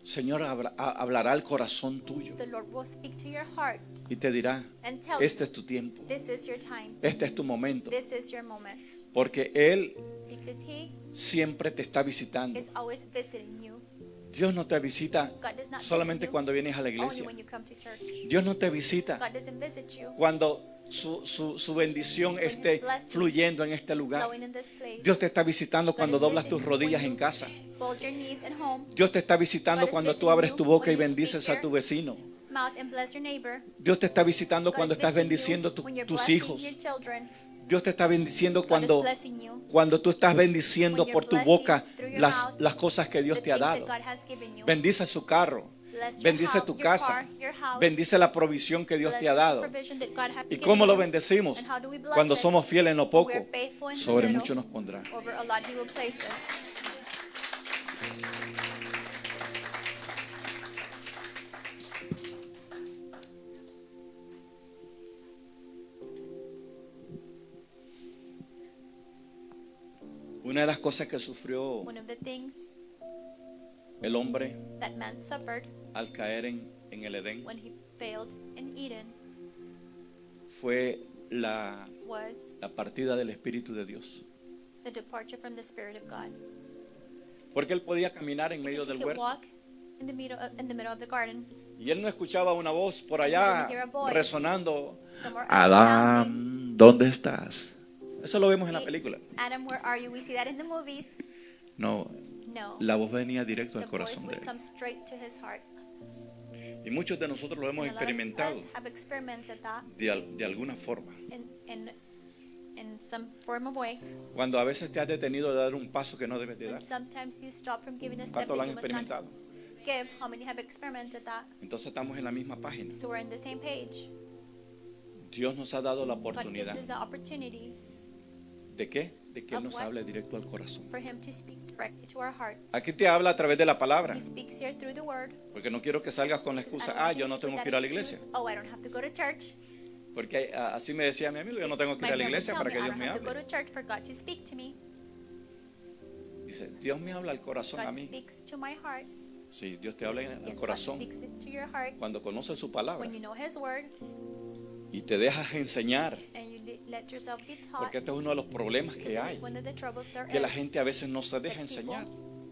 Señor hablará al corazón tuyo the Lord will speak to your heart y te dirá, and tell este you, es tu tiempo, this is your time, este es tu momento, this is your moment. porque Él Because He siempre te está visitando. is always visiting you. Dios no te visita God does not solamente visit you cuando vienes a la only iglesia. when you come to church. Dios no te visita God doesn't visit you cuando su bendición esté fluyendo en este lugar. flowing in this place. Dios te está visitando God cuando is doblas visiting tus you rodillas when en you casa. Fold your knees at home, Dios te está visitando God is cuando tú visiting abres you tu boca y when you bendices speak a tu vecino. mouth, and bless your neighbor. Dios te está visitando God cuando is estás visiting bendiciendo you when you're tus blessing hijos. your children. Dios te está bendiciendo God is cuando blessing you tú estás bendiciendo when you're por tu blessing boca through your las mouth cosas que Dios the te ha things dado. that God has given you. Bendice su carro, Bless your bendice house, tu your casa, car, your house. bendice la provisión que Dios Bless te ha the dado. provision that God has ¿Y given cómo lo you. bendecimos? And how do we bless Cuando it? somos fieles en lo When poco, we're faithful in the sobre little, mucho nos pondrá. over a lot He will place us. Una de las cosas que sufrió One of the things el hombre that man suffered al caer en el Edén when he failed in Eden fue la was partida del Espíritu de Dios. the departure from the Spirit of God. Porque él podía caminar en medio He del could huerto walk in the middle of the garden. y él no escuchaba una voz por And he allá didn't hear a voice resonando, somewhere else sounding. Adán, ¿dónde estás? Eso lo vemos en la película. Adam, where are you? We see that in the movies. No, No. la voz venía directo The al voice corazón de would él. come straight to his heart. Y muchos de nosotros lo hemos And a lot of experimentado us have experimented that de alguna forma. in some form of way. Cuando a veces te has detenido de dar un paso que no debes de dar. And sometimes you stop from giving a step ¿Cuántos lo that han you must not experimentado? give. How many have experimented that? Entonces estamos en la misma página. So we're in the same page. Dios nos ha dado la God gives oportunidad. us the opportunity ¿De qué? De que Él Of nos what? hable directo al corazón. for Him to speak directly to our hearts. Aquí te habla a través de la palabra. He speaks here through the Word. Porque no quiero que salgas con la I excusa, don't want you yo to no leave with tengo that que ir a la excuse, iglesia. Oh, I don't have to go to church. Porque así me decía mi amigo, yo no tengo que ir a la My friend would iglesia tell para me, que I Dios don't me have to go hable. to church for God to speak to me. Dice, Dios me habla al corazón a God mí. speaks to my heart. Sí, Dios te habla al Yes, God corazón speaks it to your heart cuando conoces su palabra when you know His Word y te dejas enseñar. and you let yourself be taught. Porque este es uno de los problemas Because que this hay, is one of the troubles there que la is, gente a veces no se that deja people enseñar.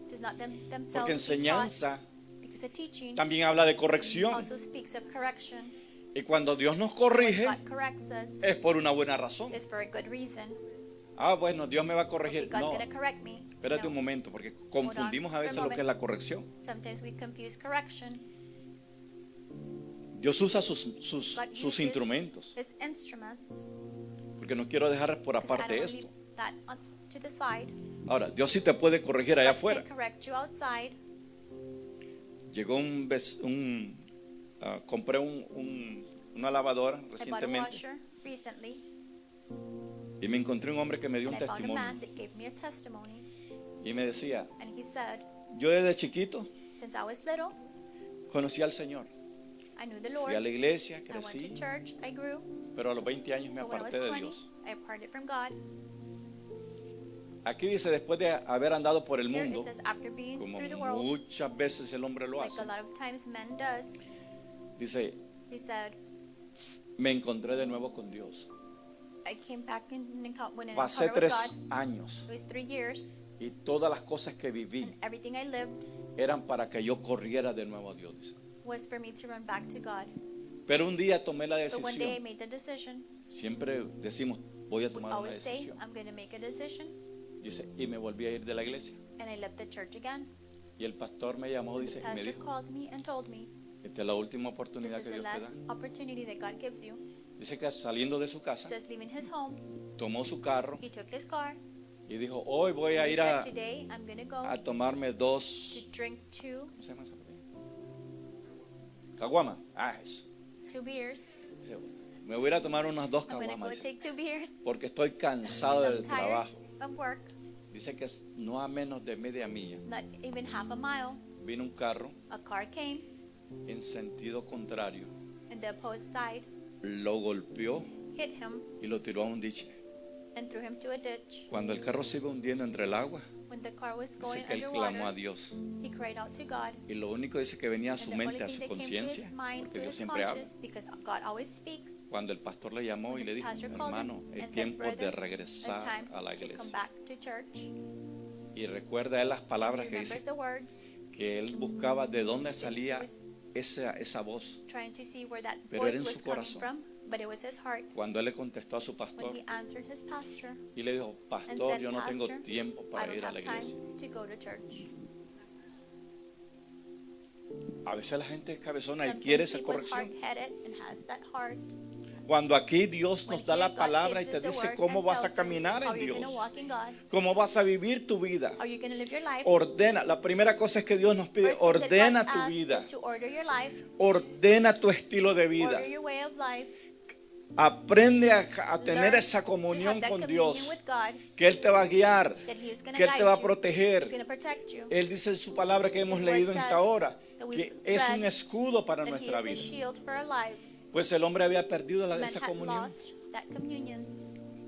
does not themselves Porque be taught. enseñanza Because a teaching también habla de corrección. also speaks of correction. Y cuando Dios nos When corrige, God corrects us, es por una buena razón. it's for a good reason. Ah, bueno, Dios me va a Okay, corregir. God's No, going to correct me. espérate No. un momento, porque confundimos a veces lo que es la corrección. Sometimes we confuse correction. Dios usa sus God uses instrumentos. His instruments. Porque no quiero dejar por 'Cause I aparte don't esto. leave that to the side. Ahora, Dios sí te puede corregir allá God afuera. can correct you outside. Llegó compré una lavadora I bought a recientemente washer recently, y me encontré un hombre que me dio and un I found a man testimonio that gave me a testimony. y me decía, And he said, yo desde chiquito since I was little, conocí al Señor. I knew the Lord. Fui a la iglesia, I went to crecí, church, I grew. pero a los 20 años me But when I was aparté de 20, Dios. I parted from God. Aquí dice, después de haber andado por el Here mundo, it says, after being como through the world, muchas veces el hombre lo like hace, a lot of times men does, dice, he said, me encontré de nuevo con Dios. I came back when an Pasé encounter with 3 God. años It was 3 years, y todas las cosas que viví and everything I lived eran para que yo corriera de nuevo a Dios. Dice. was for me to run back to God. Pero un día tomé la But one day I decisión. made the decision. Siempre decimos, voy a We tomar una always say, decisión. I'm going to make a decision. Dice, y me volví a ir de la iglesia. And I left the church again. Y el pastor me llamó, The dice, y me pastor dijo, called me and told me, esta es la última this oportunidad is que the Dios te last da. opportunity that God gives you. Dice que saliendo de su casa, Says leaving his home, tomó su carro he took his car. y dijo, hoy voy a And he ir said, a today I'm going to go tomarme to dos, drink ¿cómo se llama esa botella? Caguama. Ah, eso. two beers. Dice, me voy a ir a tomar unas dos I'm going to go caguamas, dice, take 2 beers. porque estoy cansado Because del I'm tired trabajo. of work. Dice que no a menos de media milla Not even half a mile. vino un carro A car came en sentido contrario, and the opposed side lo golpeó hit him y lo tiró a un diche. and threw him to a ditch. Cuando el carro se iba hundiendo entre el agua, When the car was going dice que él clamó a underwater, Dios. he cried out to God. Y lo único dice que venía a su And the mente, only a thing su that came to conciencia, his mind, porque to Dios his siempre habla. conscience, because God always speaks. Cuando el pastor le llamó y When le the dijo, pastor called him hermano, es and said, tiempo de brother, it's regresar time a la to come iglesia. back to church. Y recuerda él las And he palabras que remembers dice, the words, que él buscaba de dónde salía esa voz. trying to see where that Pero voice era en was su coming corazón. from, but it was his heart. Cuando él le contestó a su When pastor he answered his pastor y le dijo, and pastor, said, yo no tengo Pastor, tiempo I para don't ir a la have iglesia. time to go to church. A veces la gente es cabezona y Sometimes quiere he esa was corrección. hard-headed and has that heart. Cuando aquí Dios When nos da here la God palabra y gives te us the dice word cómo and vas a tells you caminar how en you're gonna Dios, walk in God, cómo vas a vivir tu vida. how you're gonna live your life. Ordena, la primera cosa es que Dios nos pide, First thing that ordena God tu asks vida, is to order your life, ordena tu estilo de vida, order your way of life, aprende a tener learn esa to comunión have that con communion Dios, with God, que Él te va a guiar, that He is gonna que Él guide te va a you, proteger. He's gonna protect you, Él dice en su palabra que hemos His word leído en says esta hora, that we've que es un read escudo para that He nuestra is a vida. shield for our lives. Pues el hombre había perdido Man esa had comunión. lost that communion,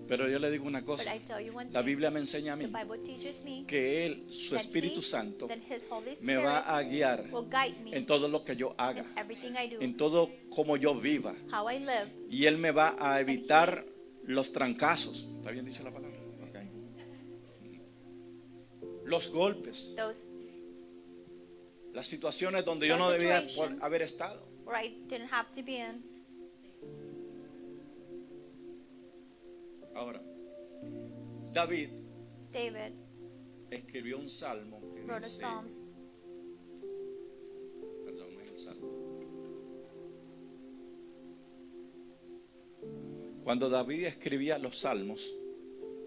Pero yo le digo una but cosa, I tell you one la thing, Biblia me enseña a the mí Bible teaches me que Él, su that Espíritu He, Santo, that His Holy me Spirit va a guiar will guide me en todo lo que yo haga, in everything I do, en todo como yo viva. how I live, Y Él me va a evitar los trancazos. ¿Está bien dicho la palabra? Ok. Los golpes, those las situaciones donde yo no Those debía situations. haber estado. where I didn't have to be in. Ahora, David David escribió un salmo que wrote a dice, Psalms. perdón, no es el salmo. Cuando David escribía los salmos,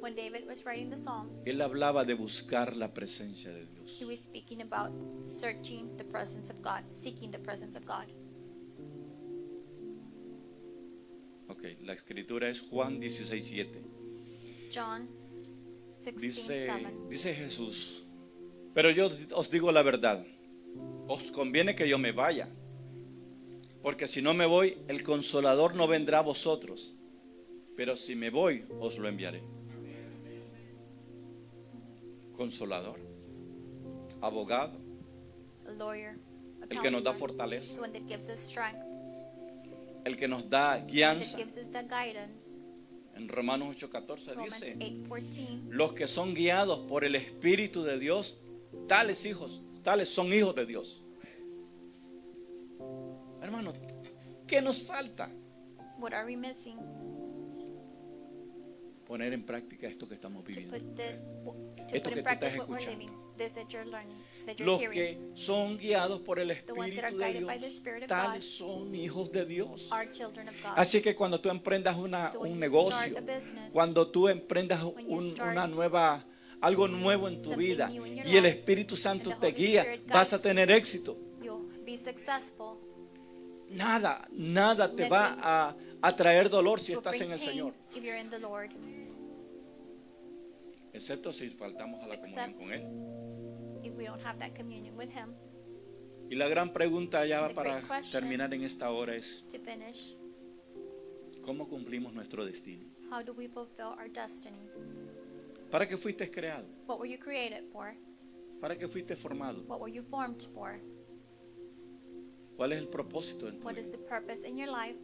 When David was writing the Psalms, él hablaba de buscar la presencia de Dios. he was speaking about searching the presence of God, seeking the presence of God. Ok, la escritura es Juan 16:7. John 16:7. Dice Jesús, pero yo os digo la verdad, os conviene que yo me vaya, porque si no me voy, el Consolador no vendrá a vosotros, pero si me voy, os lo enviaré. Consolador, abogado, A lawyer, a el que nos da counselor, fortaleza, the one that gives us strength, el que nos da that guianza. gives us the guidance. En Romanos 8:14 Romans dice, 8:14. los que son guiados por el Espíritu de Dios, tales son hijos de Dios. Hermano, ¿qué nos falta? What are we missing Poner en práctica esto que estamos to viviendo. put this, to Esto put que in tú estás practice what we're escuchando. living? This that you're learning, that you're Los hearing. que son guiados por el The ones that are Espíritu de guided by the Dios, Spirit of tales God son hijos de Dios. are children of God. Así que cuando tú emprendas So when un you negocio, start a business, cuando tú emprendas when you start algo nuevo en tu something vida new in your y el life, Espíritu Santo and the te Holy guía, Spirit vas a guides tener éxito. you'll be successful. Nada te Nothing va a traer dolor si Will estás bring en el pain Señor, if you're in the Lord, excepto si faltamos a la comunión Except- con Él. if we don't have that communion with Him. Y la gran pregunta ya The para great question. terminar en esta hora es, To finish, ¿cómo cumplimos nuestro destino? how do we fulfill our destiny? ¿Para qué fuiste creado? What were you created for? ¿Para qué fuiste formado? What were you formed for? ¿Cuál es el propósito en tu What vida? is the purpose in your life?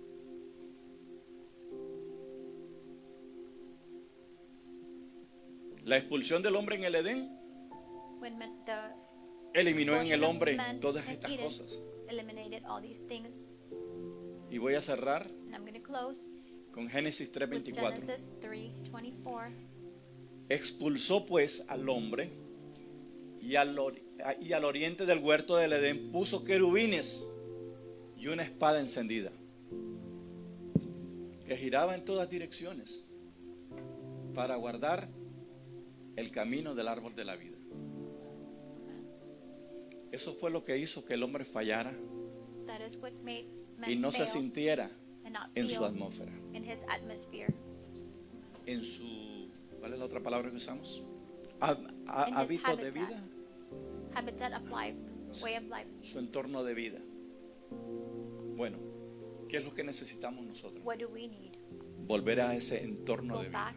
La expulsión del hombre en el Edén When the eliminó en el expulsion of hombre man todas in estas Eden cosas. eliminated all these things. Y voy a cerrar And I'm going to close con Génesis with 3:24. Genesis 3:24. Expulsó pues al hombre y al oriente del huerto del Edén puso querubines y una espada encendida que giraba en todas direcciones para guardar el camino del árbol de la vida. Eso fue lo que hizo que el hombre fallara That is what made y man no se fail sintiera and not en su feel atmósfera, in his atmosphere. en su, ¿cuál es la otra palabra que usamos? his Hábito de habitat. vida, Habitat of life, way of life. su entorno de vida. Bueno, ¿qué es lo que necesitamos nosotros? What do we need? Volver a ese entorno Go de vida, back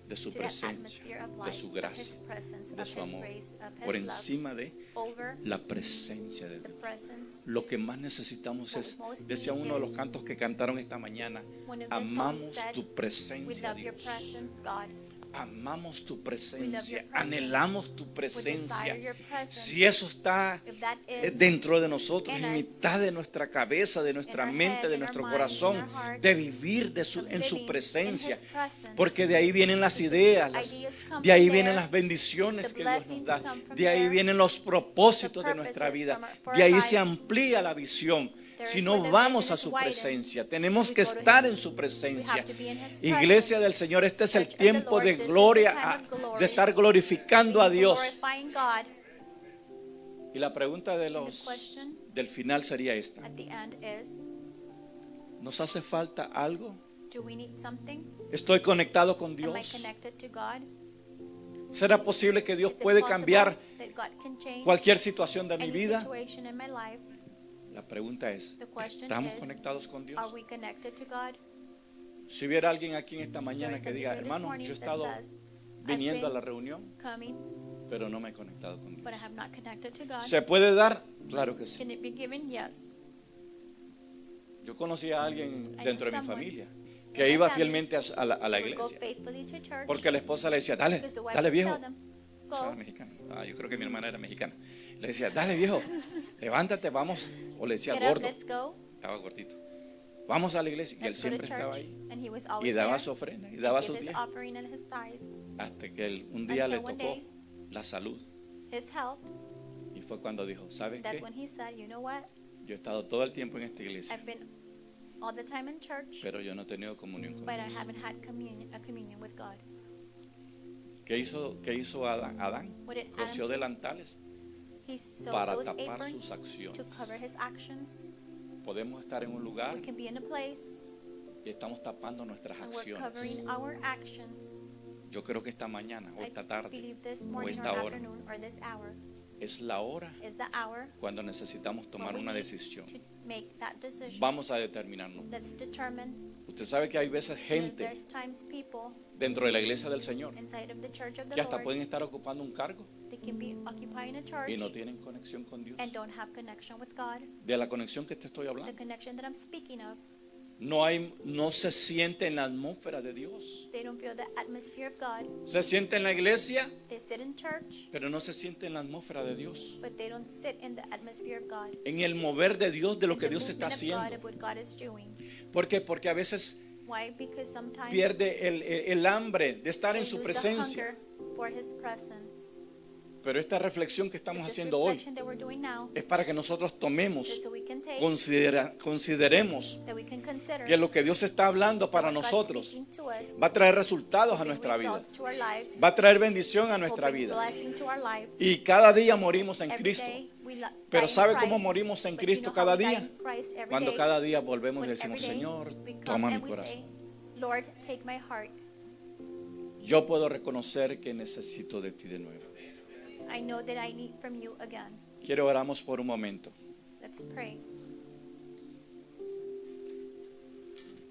de su to that presencia, atmosphere of de life, su of his gracia, presence, de of su his amor, grace, of por his love, encima de over la presencia de the Dios. presence. Lo que más necesitamos es, What we most decía need uno de los is- cantos que cantaron esta mañana, One of the songs amamos said, tu We presencia, love your Dios. presence, God. Amamos tu We love presencia, your presence. anhelamos tu We presencia. desire your presence. Si eso está If that is dentro de nosotros, in en us, mitad de nuestra cabeza, de nuestra in our mente, head, de in nuestro our mind, corazón, in our heart, de vivir en of su living presencia, in his presence. porque de ahí vienen las ideas, Ideas come de ahí from vienen there. las bendiciones The que Dios nos blessings da, come from de ahí there. vienen los propósitos The de nuestra purposes vida, for de our ahí se lives. amplía la visión. There Si is no where the vamos vision a is su widened. presencia, tenemos We que go to estar his- en su We presencia. have to be in his Iglesia presence. del Señor, este es el Church of the tiempo Lord, de this is the gloria, time of glory. de estar glorificando a Dios. Glorifying God. Y la pregunta de And the los question del final sería esta: at the end is, ¿nos hace falta algo? do we need something? ¿Estoy conectado con Am I Dios? connected to God? ¿Será posible que Dios Is it puede possible cambiar that God can change cualquier situación de mi any vida? situation in my life? La pregunta es, The question ¿estamos is, conectados con Dios? Are we connected to God? Si hubiera alguien aquí en esta There mañana is que somebody diga, here this hermano, morning yo he that estado says, viniendo a I've la been reunión, coming, pero no me he conectado con Dios. but I have not connected to God. ¿Se puede dar? Claro que sí. Can it be given? Yes. Yo conocí a alguien I dentro de know mi someone familia in que my iba family fielmente a la They would go iglesia, faithfully to church porque la esposa le decía, dale, because the wife dale would viejo. tell them, O sea, go. mexicana. Ah, yo creo que mi hermana era mexicana. Le decía, dale viejo, levántate, vamos. O le decía Get up, gordo, let's go. estaba gordito. Vamos a la iglesia. Y él Let's go to siempre estaba church. ahí. And he was Y always daba there. su ofrenda, y And daba give sus his diezmos. offering and his tithes. Hasta que un día le Until one tocó day, la salud. his health. Y fue cuando dijo, ¿saben That's qué? when he said, you know what? Yo he estado todo el tiempo en esta iglesia, I've been all the time in church, pero yo no he tenido comunión con but I Dios. haven't had a communion with God. ¿Qué hizo Adán? What did Adam Cosió do? delantales He sewed para those tapar aprons sus acciones. to cover his actions. Podemos estar en un lugar We can be in a place y estamos tapando nuestras and we're acciones. covering our actions. Yo creo que esta mañana o I esta tarde believe this o morning or esta hora afternoon or this hour es la hora is the hour cuando necesitamos tomar when we una need decisión. to make that decision. Vamos a determinarnos. Let's determine. Usted sabe que hay veces gente There's times people dentro de la iglesia del Señor inside of the church of the que hasta Lord, pueden estar ocupando un cargo they can be occupying a church y no tienen conexión con Dios. and don't have connection with God. De la conexión que te estoy The hablando. connection that I'm speaking of, No se siente en la atmósfera de Dios. they don't feel the atmosphere of God. Se siente en la iglesia, They sit in church, pero no se siente en la atmósfera de Dios. but they don't sit in the atmosphere of God. En el mover de Dios, de lo In que the Dios está movement of God, haciendo. of what God is doing. ¿Por qué? Porque a veces Why? Because sometimes pierde el hambre de estar they en su lose the presencia. hunger for His presence. Pero esta reflexión que estamos But this haciendo hoy reflection that we're doing now es para que nosotros tomemos, is so we can take, consideremos that we can consider que lo que Dios está hablando para what God's nosotros speaking to us va a traer resultados a will bring nuestra vida, results to our lives, va a traer bendición a will nuestra bring vida. blessing to our lives. Y cada día morimos en Every Cristo. day we die Pero in ¿sabe Christ, cómo morimos en but you Cristo know how cada we die día? in Christ every Cuando day? cada día volvemos y When decimos, every day Señor, we come toma mi and we corazón. say, Lord, take my heart. Yo puedo reconocer que necesito de ti de nuevo. I know that I need from you again. Quiero oramos por un momento. Let's pray.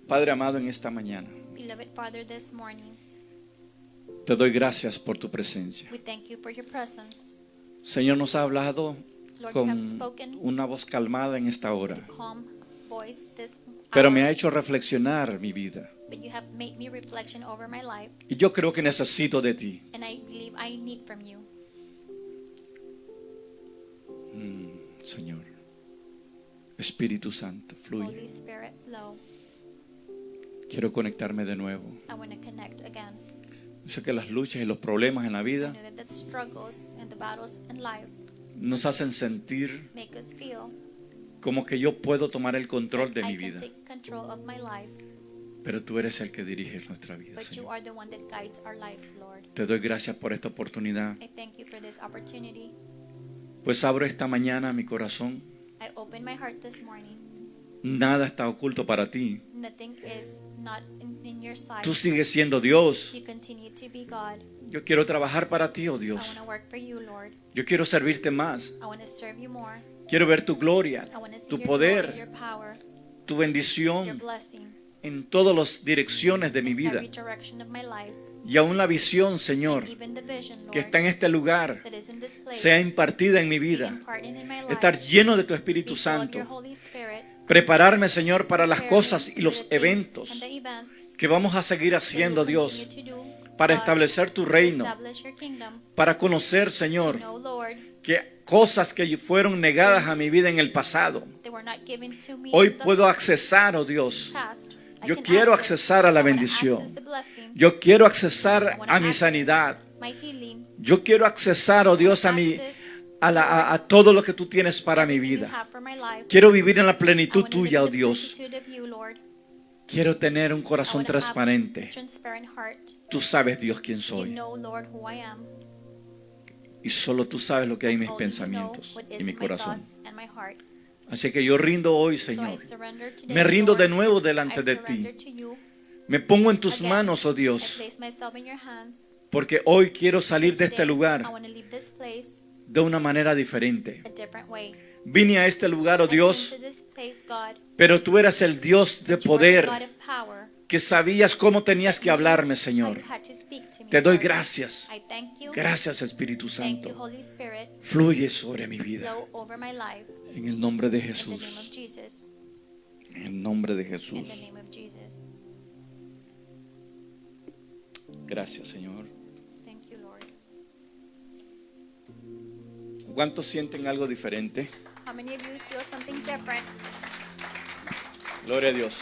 Padre amado, en esta mañana Beloved Father, this morning, te doy gracias por tu presencia. we thank you for your presence. Señor, nos ha hablado Lord, you have con spoken una voz calmada en esta hora, calm voice this pero hour, me ha hecho reflexionar mi vida. but you have made me reflection over my life, Y yo creo que necesito de ti. and I believe I need from you. Señor, Espíritu Santo, Holy fluye. Spirit, flow. Quiero conectarme de nuevo. I want to connect again. Yo sé que las luchas y los problemas en la I vida know that the struggles and the battles in life nos hacen sentir make us feel como que yo puedo tomar el control like de mi I can vida. take control of my life, Pero tú eres el que dirige nuestra vida, but you Señor. are the one that guides our lives, Lord. Te doy gracias por esta oportunidad. I thank you for this opportunity. Pues abro esta mañana mi corazón. I open my heart this morning. Nada está oculto para ti. Nothing is not in your sight. Tú sigues siendo Dios. You continue to be God. Yo quiero trabajar para ti, oh I Dios. want to work for you, Lord. Yo quiero servirte más. I want to serve you more. Quiero ver tu gloria, I want to see tu your glory, poder, your power, tu your bendición blessing en todas las direcciones de mi in vida. every direction of my life. Y aún la visión, Señor, And even the vision, que Lord, está en este lugar, that is in this place, sea impartida en mi be vida. imparted in my life. Estar lleno de tu Be Espíritu full of your Santo. Holy Spirit. Prepararme, Señor, para las Prepare me cosas y for los the things eventos and the events que vamos a seguir that haciendo, we'll Dios, continue to do, para God, establecer tu to reino, establish your kingdom, para conocer, to Señor, know, Lord, que cosas que fueron negadas a mi vida en el pasado, that were not given to me hoy in the puedo accesar, oh Dios. past. I Yo can quiero access. accesar a la I wanna bendición. access the blessing. Yo quiero I accesar wanna a mi access sanidad. my healing. Yo quiero accesar, oh Dios, Access, a todo lo que tú tienes para mi everything you vida. have for my life. Quiero vivir en la I plenitud wanna live tuya, in oh the Dios. plenitude of you, Lord. Quiero tener un I corazón wanna have transparente. a transparent heart. Tú sabes, Dios, quién You soy. know, Lord, who I am. Y solo tú sabes lo que hay en mis Only you know pensamientos what y is mi in my corazón. thoughts and my heart. Así que yo rindo hoy, So I Señor. surrender today, Me rindo Lord. de nuevo I delante de surrender ti. to you. Me pongo en tus Again, manos, oh I Dios, place myself in your hands. porque hoy quiero salir Because de este today, I lugar want to leave this place de una manera diferente. a different way. Vine a este lugar, oh I came Dios, to this place, God, pero tú eras el Dios de but you are the poder, God of power. que sabías cómo tenías que hablarme, Señor. I had to speak to me, Te doy Lord. gracias. I thank you. Gracias, Espíritu Thank you, Santo. Holy Spirit. Fluye sobre mi vida. Flow over my life. En el nombre de In the name of Jesús. Jesus. En el nombre de In the Jesús. name of Jesus. Gracias, Señor. Thank you, Lord. ¿Cuántos sienten algo diferente? How many of you feel something different? Gloria a Dios.